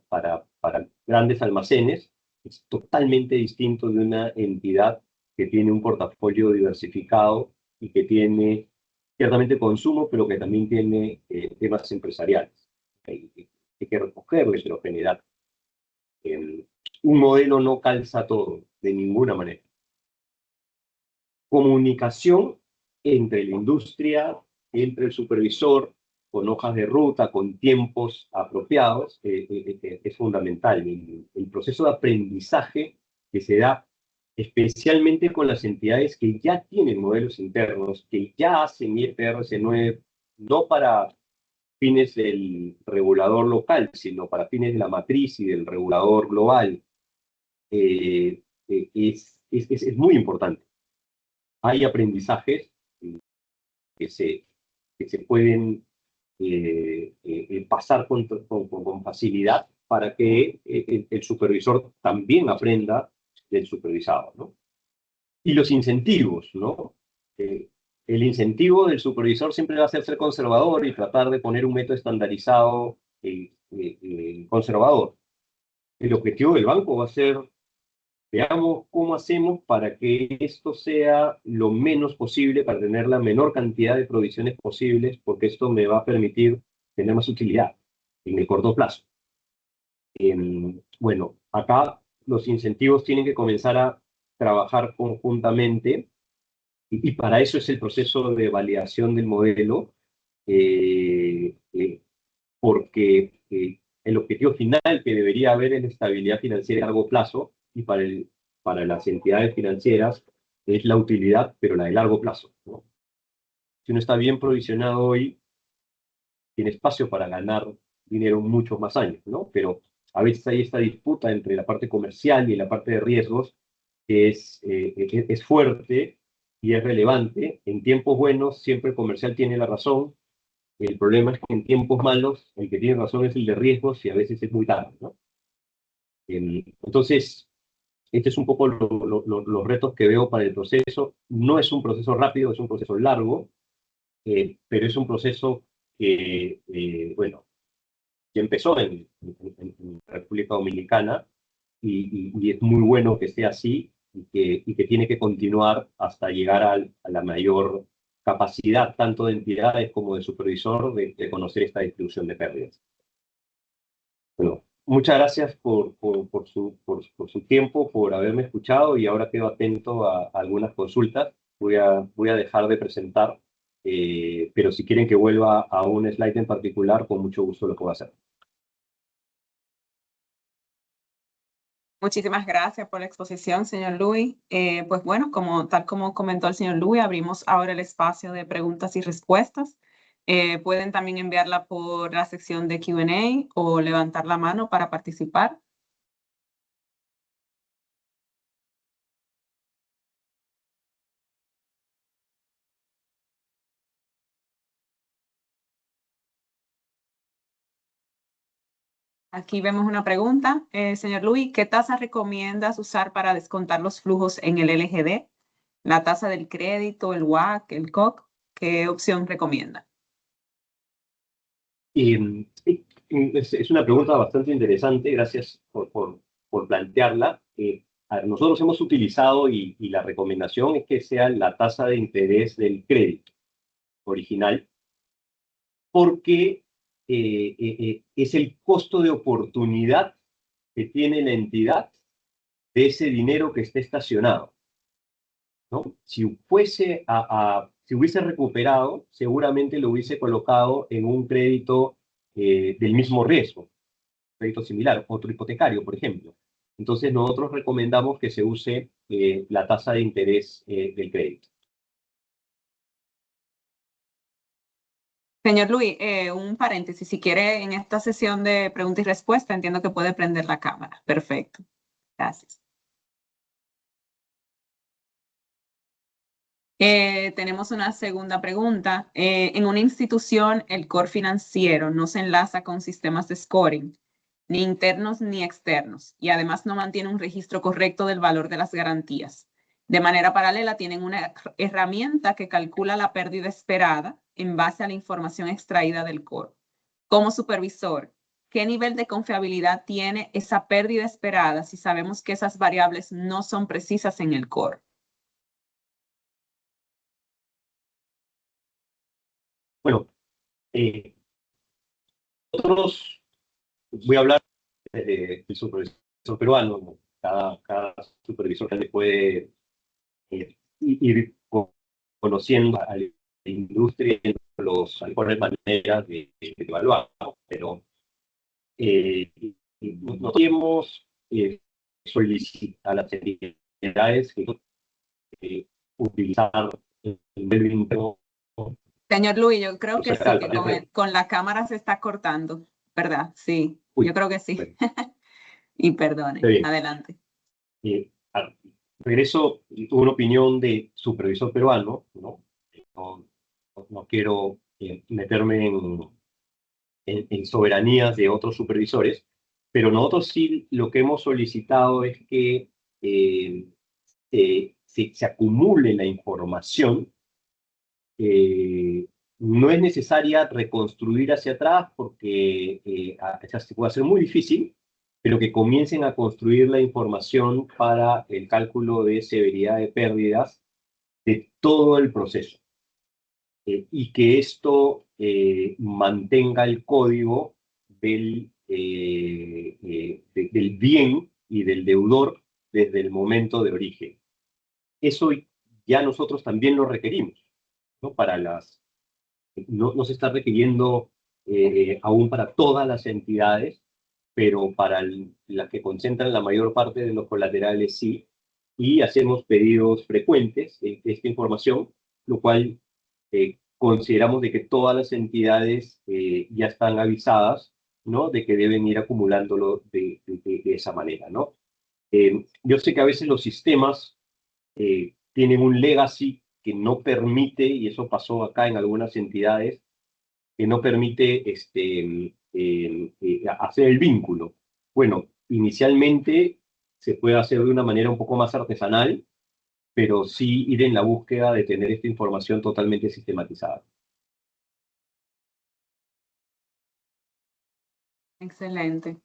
grandes almacenes, es totalmente distinto de una entidad que tiene un portafolio diversificado y que tiene ciertamente consumo, pero que también tiene temas empresariales. Hay que recoger la heterogeneidad. Un modelo no calza todo, de ninguna manera. Comunicación entre la industria, entre el supervisor, con hojas de ruta, con tiempos apropiados, es fundamental. El proceso de aprendizaje que se da especialmente con las entidades que ya tienen modelos internos, que ya hacen IFRS 9, no para fines del regulador local, sino para fines de la matriz y del regulador global, es muy importante. Hay aprendizajes que se pueden pasar con facilidad para que el supervisor también aprenda del supervisado, ¿no? Y los incentivos, ¿no? El incentivo del supervisor siempre va a ser conservador y tratar de poner un método estandarizado conservador. El objetivo del banco va a ser: veamos cómo hacemos para que esto sea lo menos posible, para tener la menor cantidad de provisiones posibles, porque esto me va a permitir tener más utilidad en el corto plazo. Bueno, acá los incentivos tienen que comenzar a trabajar conjuntamente y para eso es el proceso de validación del modelo, porque el objetivo final que debería haber es la estabilidad financiera a largo plazo y para las entidades financieras es la utilidad, pero la de largo plazo, ¿no? Si uno está bien provisionado hoy, tiene espacio para ganar dinero muchos más años, ¿no? Pero a veces hay esta disputa entre la parte comercial y la parte de riesgos que es fuerte y es relevante. En tiempos buenos siempre el comercial tiene la razón. El problema es que en tiempos malos el que tiene razón es el de riesgos y a veces es muy tarde, ¿no? Entonces, este es un poco los retos que veo para el proceso. No es un proceso rápido, es un proceso largo, pero es un proceso que, bueno, que empezó en la República Dominicana y es muy bueno que esté así y que tiene que continuar hasta llegar a la mayor capacidad, tanto de entidades como de supervisor, de conocer esta distribución de pérdidas. Bueno, muchas gracias por su tiempo, por haberme escuchado y ahora quedo atento a algunas consultas. Voy a dejar de presentar, pero si quieren que vuelva a un slide en particular, con mucho gusto lo puedo hacer. Muchísimas gracias por la exposición, señor Luis. Pues bueno, tal como comentó el señor Luis, abrimos ahora el espacio de preguntas y respuestas. Pueden también enviarla por la sección de Q&A o levantar la mano para participar. Aquí vemos una pregunta. Señor Luis, ¿qué tasa recomiendas usar para descontar los flujos en el LGD? ¿La tasa del crédito, el WACC, el COC? ¿Qué opción recomienda? Es una pregunta bastante interesante, gracias por plantearla. A ver, nosotros hemos utilizado y la recomendación es que sea la tasa de interés del crédito original, porque es el costo de oportunidad que tiene la entidad de ese dinero que está estacionado, ¿no? Si hubiese recuperado, seguramente lo hubiese colocado en un crédito del mismo riesgo, crédito similar, otro hipotecario, por ejemplo. Entonces, nosotros recomendamos que se use la tasa de interés del crédito. Señor Luis, un paréntesis. Si quiere, en esta sesión de pregunta y respuesta, entiendo que puede prender la cámara. Perfecto. Gracias. Tenemos una segunda pregunta. En una institución, el core financiero no se enlaza con sistemas de scoring, ni internos ni externos, y además no mantiene un registro correcto del valor de las garantías. De manera paralela, tienen una herramienta que calcula la pérdida esperada en base a la información extraída del core. Como supervisor, ¿qué nivel de confiabilidad tiene esa pérdida esperada si sabemos que esas variables no son precisas en el core? Bueno, nosotros, voy a hablar del supervisor peruano, ¿no? Cada supervisor que puede ir conociendo a la industria y las mejores maneras de evaluar, ¿no? Pero nosotros hemos solicitado a las entidades que utilizar el medio interno. Señor Luis, yo creo que sí, que con la cámara se está cortando, ¿verdad? Sí, yo creo que sí. Bueno. Y perdone, adelante. Regreso, tuve una opinión de supervisor peruano, ¿no? No quiero meterme en soberanías de otros supervisores, pero nosotros sí lo que hemos solicitado es que se acumule la información. No es necesaria reconstruir hacia atrás porque se puede hacer muy difícil, pero que comiencen a construir la información para el cálculo de severidad de pérdidas de todo el proceso. Y que esto mantenga el código del bien y del deudor desde el momento de origen. Eso ya nosotros también lo requerimos, ¿no? No se está requiriendo aún para todas las entidades, pero para las que concentran la mayor parte de los colaterales sí, y hacemos pedidos frecuentes de esta información, lo cual consideramos de que todas las entidades ya están avisadas, ¿no? De que deben ir acumulándolo de esa manera, ¿no? Yo sé que a veces los sistemas tienen un legacy que no permite, y eso pasó acá en algunas entidades, que no permite hacer el vínculo. Bueno, inicialmente se puede hacer de una manera un poco más artesanal, pero sí ir en la búsqueda de tener esta información totalmente sistematizada. Excelente.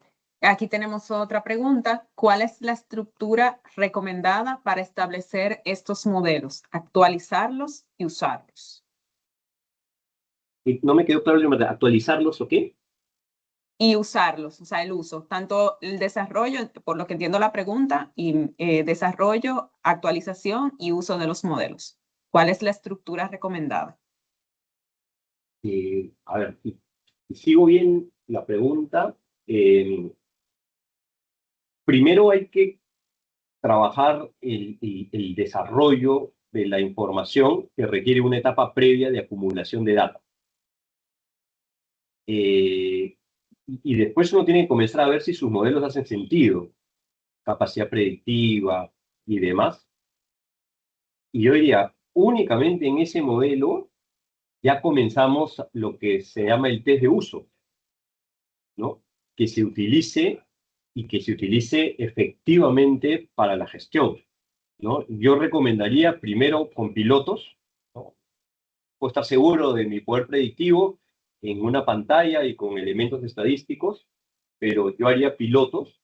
Aquí tenemos otra pregunta. ¿Cuál es la estructura recomendada para establecer estos modelos, actualizarlos y usarlos? Y no me quedó claro, ¿actualizarlos o qué? Y usarlos, o sea, el uso, tanto el desarrollo, por lo que entiendo la pregunta, y desarrollo, actualización y uso de los modelos. ¿Cuál es la estructura recomendada? A ver, si sigo bien la pregunta. Primero hay que trabajar el desarrollo de la información que requiere una etapa previa de acumulación de datos. Y después uno tiene que comenzar a ver si sus modelos hacen sentido, capacidad predictiva y demás. Y yo diría, únicamente en ese modelo ya comenzamos lo que se llama el test de uso, ¿no? que se utilice y que se utilice efectivamente para la gestión, ¿no? Yo recomendaría primero con pilotos, ¿no? Puedo estar seguro de mi poder predictivo en una pantalla y con elementos estadísticos, pero yo haría pilotos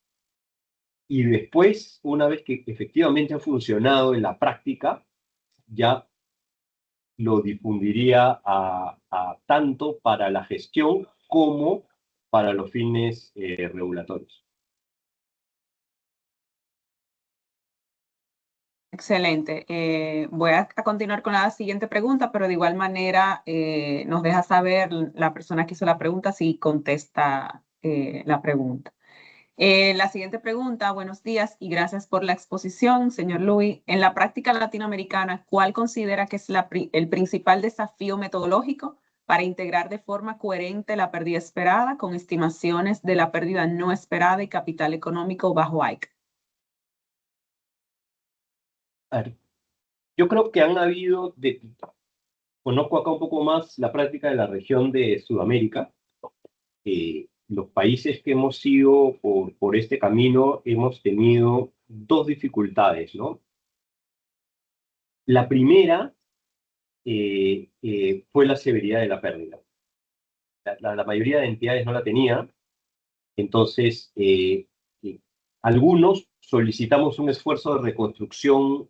y después, una vez que efectivamente ha funcionado en la práctica, ya lo difundiría tanto para la gestión como para los fines regulatorios. Excelente. Voy a continuar con la siguiente pregunta, pero de igual manera nos deja saber la persona que hizo la pregunta si contesta la pregunta. La siguiente pregunta, buenos días y gracias por la exposición, señor Luis. En la práctica latinoamericana, ¿cuál considera que es el principal desafío metodológico para integrar de forma coherente la pérdida esperada con estimaciones de la pérdida no esperada y capital económico bajo AIC? A ver, yo creo que han habido, conozco acá un poco más la práctica de la región de Sudamérica. Los países que hemos ido por este camino hemos tenido dos dificultades, ¿no? La primera fue la severidad de la pérdida. La mayoría de entidades no la tenía, entonces algunos solicitamos un esfuerzo de reconstrucción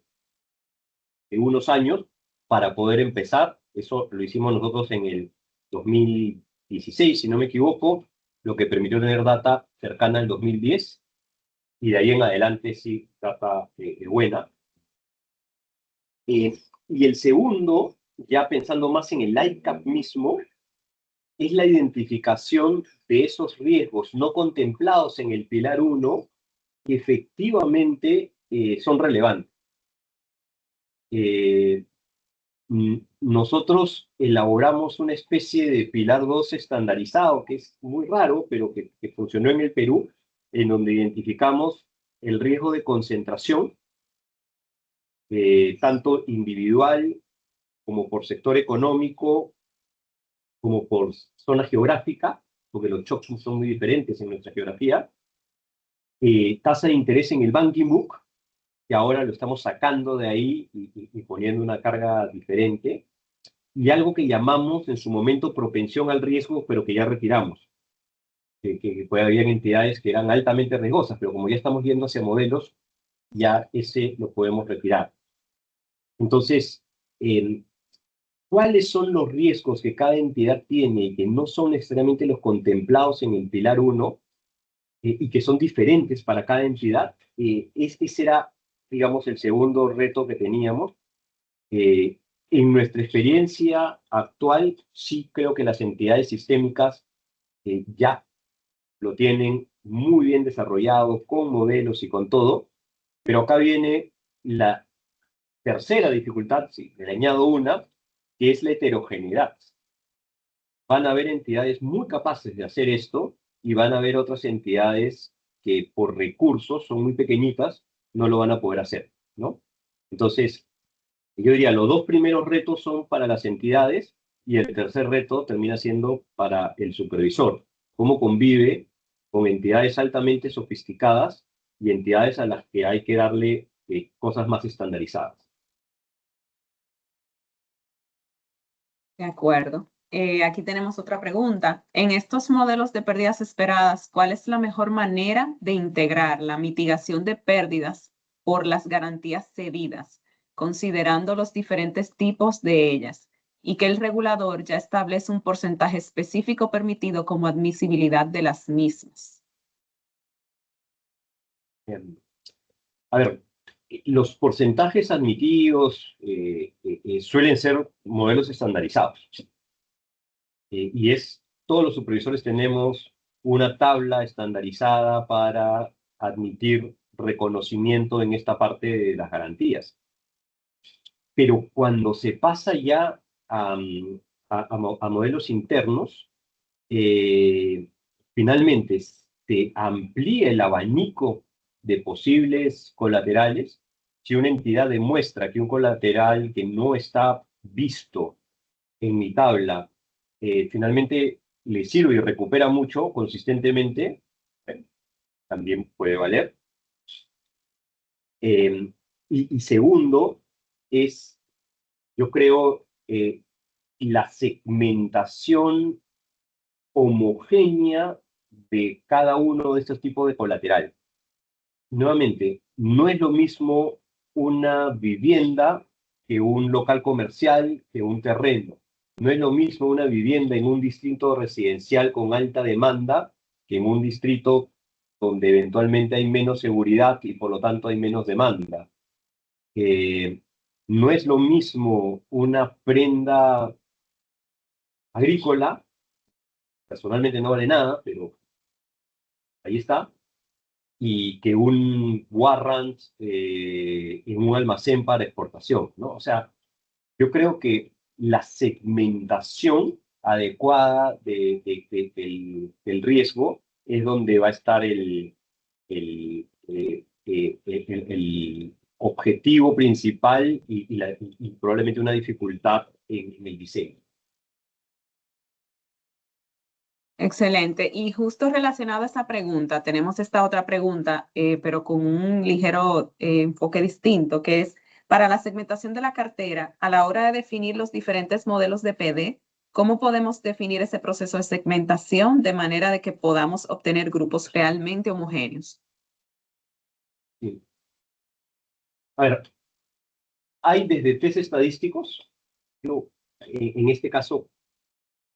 de unos años para poder empezar. Eso lo hicimos nosotros en el 2016, si no me equivoco, lo que permitió tener data cercana al 2010, y de ahí en adelante sí, data buena. Y el segundo, ya pensando más en el ICAP mismo, es la identificación de esos riesgos no contemplados en el pilar 1 que efectivamente son relevantes. Nosotros elaboramos una especie de pilar 2 estandarizado, que es muy raro, pero que funcionó en el Perú, en donde identificamos el riesgo de concentración, tanto individual como por sector económico, como por zona geográfica, porque los shocks son muy diferentes en nuestra geografía, tasa de interés en el banking book, que ahora lo estamos sacando de ahí y poniendo una carga diferente, y algo que llamamos en su momento propensión al riesgo, pero que ya retiramos, que puede haber entidades que eran altamente riesgosas, pero como ya estamos yendo hacia modelos, ya ese lo podemos retirar. Entonces, ¿cuáles son los riesgos que cada entidad tiene y que no son necesariamente los contemplados en el pilar 1 y que son diferentes para cada entidad? Ese era, digamos, el segundo reto que teníamos. En nuestra experiencia actual, sí creo que las entidades sistémicas ya lo tienen muy bien desarrollado, con modelos y con todo, pero acá viene la tercera dificultad, sí, le añado una, que es la heterogeneidad. Van a haber entidades muy capaces de hacer esto y van a haber otras entidades que por recursos son muy pequeñitas, no lo van a poder hacer, ¿no? Entonces, yo diría, los dos primeros retos son para las entidades y el tercer reto termina siendo para el supervisor. ¿Cómo convive con entidades altamente sofisticadas y entidades a las que hay que darle cosas más estandarizadas? De acuerdo. Aquí tenemos otra pregunta. En estos modelos de pérdidas esperadas, ¿cuál es la mejor manera de integrar la mitigación de pérdidas por las garantías cedidas, considerando los diferentes tipos de ellas, y que el regulador ya establece un porcentaje específico permitido como admisibilidad de las mismas? A ver, los porcentajes admitidos suelen ser modelos estandarizados. Y todos los supervisores tenemos una tabla estandarizada para admitir reconocimiento en esta parte de las garantías. Pero cuando se pasa ya a modelos internos, finalmente se amplía el abanico de posibles colaterales. Si una entidad demuestra que un colateral que no está visto en mi tabla finalmente le sirve y recupera mucho consistentemente, también puede valer. Y segundo es, yo creo, la segmentación homogénea de cada uno de estos tipos de colateral. Nuevamente, no es lo mismo una vivienda que un local comercial, que un terreno. No es lo mismo una vivienda en un distrito residencial con alta demanda que en un distrito donde eventualmente hay menos seguridad y por lo tanto hay menos demanda. No es lo mismo una prenda agrícola, personalmente no vale nada, pero ahí está, y que un warrant en un almacén para exportación, ¿no? O sea, yo creo que la segmentación adecuada del riesgo es donde va a estar el objetivo principal y probablemente una dificultad en el diseño. Excelente. Y justo relacionado a esta pregunta, tenemos esta otra pregunta, pero con un ligero enfoque distinto, que es para la segmentación de la cartera, a la hora de definir los diferentes modelos de PD, ¿cómo podemos definir ese proceso de segmentación de manera de que podamos obtener grupos realmente homogéneos? Sí. A ver, hay desde test estadísticos, yo en este caso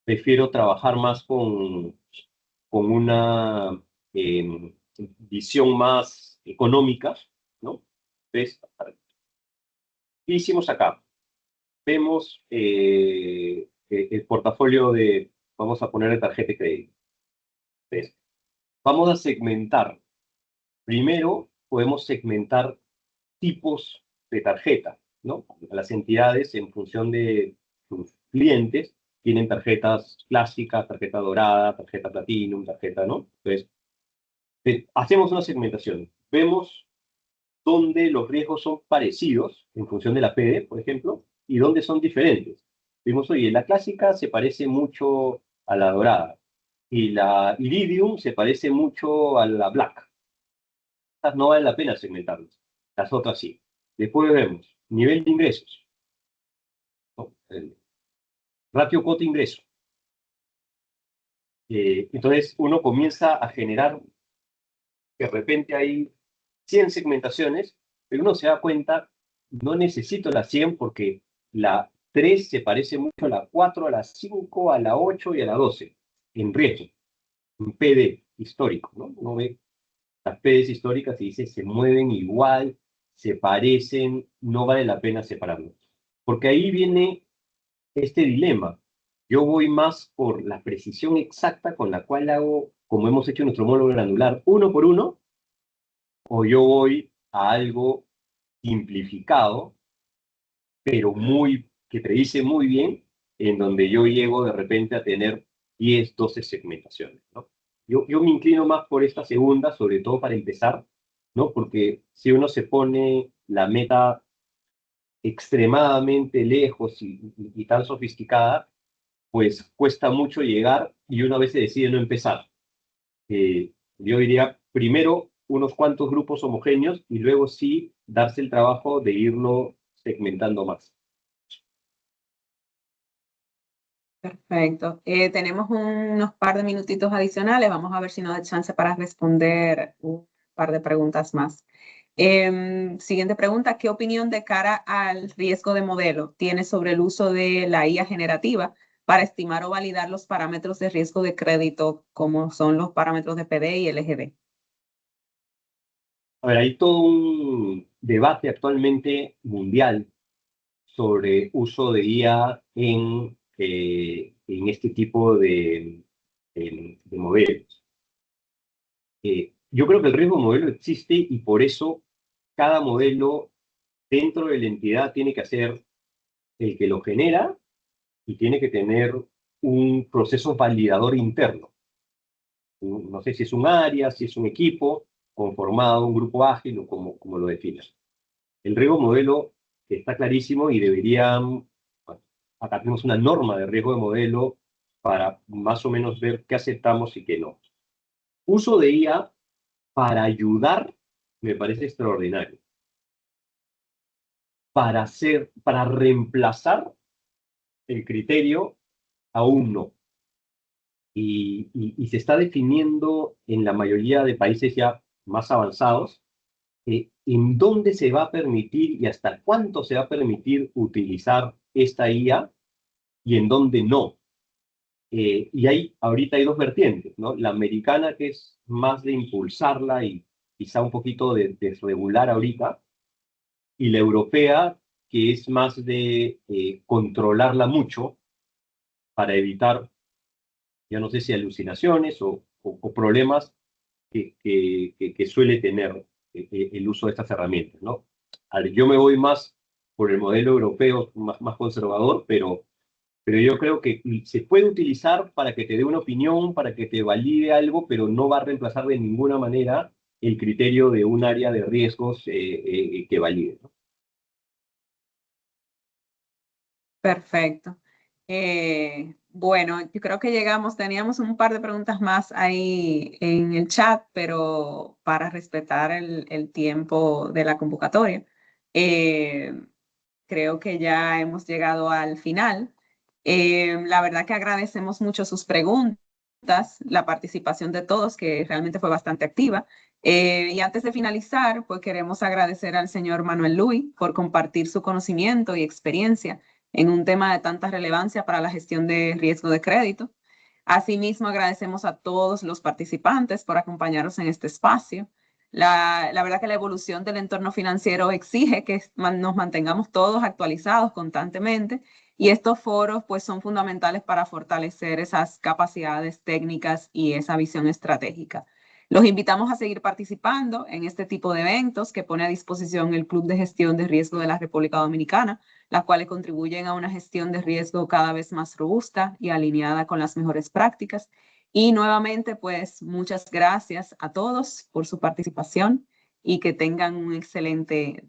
prefiero trabajar más con una visión más económica, ¿no? Entonces, ¿qué hicimos acá? Vemos el portafolio de, vamos a poner de tarjeta de crédito. Entonces, vamos a segmentar. Primero, podemos segmentar tipos de tarjeta, ¿no? Las entidades, en función de sus clientes, tienen tarjetas clásicas, tarjeta dorada, tarjeta platinum, tarjeta, ¿no? Entonces, hacemos una segmentación. Vemos dónde los riesgos son parecidos, en función de la PD, por ejemplo, y dónde son diferentes. Vimos, oye, la clásica se parece mucho a la dorada, y la iridium se parece mucho a la black. Estas no vale la pena segmentarlas, las otras sí. Después vemos nivel de ingresos, ¿no? El ratio cuota-ingreso. Entonces uno comienza a generar, de repente hay 100 segmentaciones, pero uno se da cuenta, no necesito las 100 porque la 3 se parece mucho a la 4, a la 5, a la 8 y a la 12, en riesgo, en PD histórico, ¿no? Uno ve las PDs históricas y dice, se mueven igual, se parecen, no vale la pena separarlos. Porque ahí viene este dilema. Yo voy más por la precisión exacta con la cual hago, como hemos hecho nuestro módulo granular, uno por uno, o yo voy a algo simplificado, pero que predice muy bien, en donde yo llego de repente a tener 10, 12 segmentaciones, ¿no? Yo me inclino más por esta segunda, sobre todo para empezar, ¿no? Porque si uno se pone la meta extremadamente lejos y tan sofisticada, pues cuesta mucho llegar y uno a veces decide no empezar. Yo diría, primero unos cuantos grupos homogéneos y luego sí darse el trabajo de irlo segmentando más. Perfecto. Tenemos unos par de minutitos adicionales. Vamos a ver si nos da chance para responder un par de preguntas más. Siguiente pregunta, ¿qué opinión de cara al riesgo de modelo tiene sobre el uso de la IA generativa para estimar o validar los parámetros de riesgo de crédito, como son los parámetros de PD y LGD? A ver, hay todo un debate actualmente mundial sobre uso de IA en este tipo de modelos. Yo creo que el riesgo modelo existe y por eso cada modelo dentro de la entidad tiene que ser el que lo genera y tiene que tener un proceso validador interno. No sé si es un área, si es un equipo conformado, un grupo ágil o como lo definas. El riesgo modelo está clarísimo y deberían, bueno, acá tenemos una norma de riesgo de modelo para más o menos ver qué aceptamos y qué no. uso de IA para ayudar me parece extraordinario. Para reemplazar el criterio, aún no. Y se está definiendo en la mayoría de países ya más avanzados en dónde se va a permitir y hasta cuánto se va a permitir utilizar esta IA y en dónde no. Y ahorita hay dos vertientes, ¿no? La americana, que es más de impulsarla y quizá un poquito de desregular ahorita, y la europea, que es más de controlarla mucho para evitar, ya no sé si alucinaciones o problemas que suele tener el uso de estas herramientas, ¿no? A ver, yo me voy más por el modelo europeo, más conservador, pero yo creo que se puede utilizar para que te dé una opinión, para que te valide algo, pero no va a reemplazar de ninguna manera el criterio de un área de riesgos que valide, ¿no? Perfecto. Bueno, yo creo que teníamos un par de preguntas más ahí en el chat, pero para respetar el tiempo de la convocatoria, eh, creo que ya hemos llegado al final. La verdad que agradecemos mucho sus preguntas, la participación de todos, que realmente fue bastante activa. Y antes de finalizar, pues queremos agradecer al señor Manuel Luis por compartir su conocimiento y experiencia en un tema de tanta relevancia para la gestión de riesgo de crédito. Asimismo, agradecemos a todos los participantes por acompañarnos en este espacio. La verdad que la evolución del entorno financiero exige que nos mantengamos todos actualizados constantemente y estos foros pues son fundamentales para fortalecer esas capacidades técnicas y esa visión estratégica. Los invitamos a seguir participando en este tipo de eventos que pone a disposición el Club de Gestión de Riesgo de la República Dominicana, las cuales contribuyen a una gestión de riesgo cada vez más robusta y alineada con las mejores prácticas. Y nuevamente, pues muchas gracias a todos por su participación y que tengan un excelente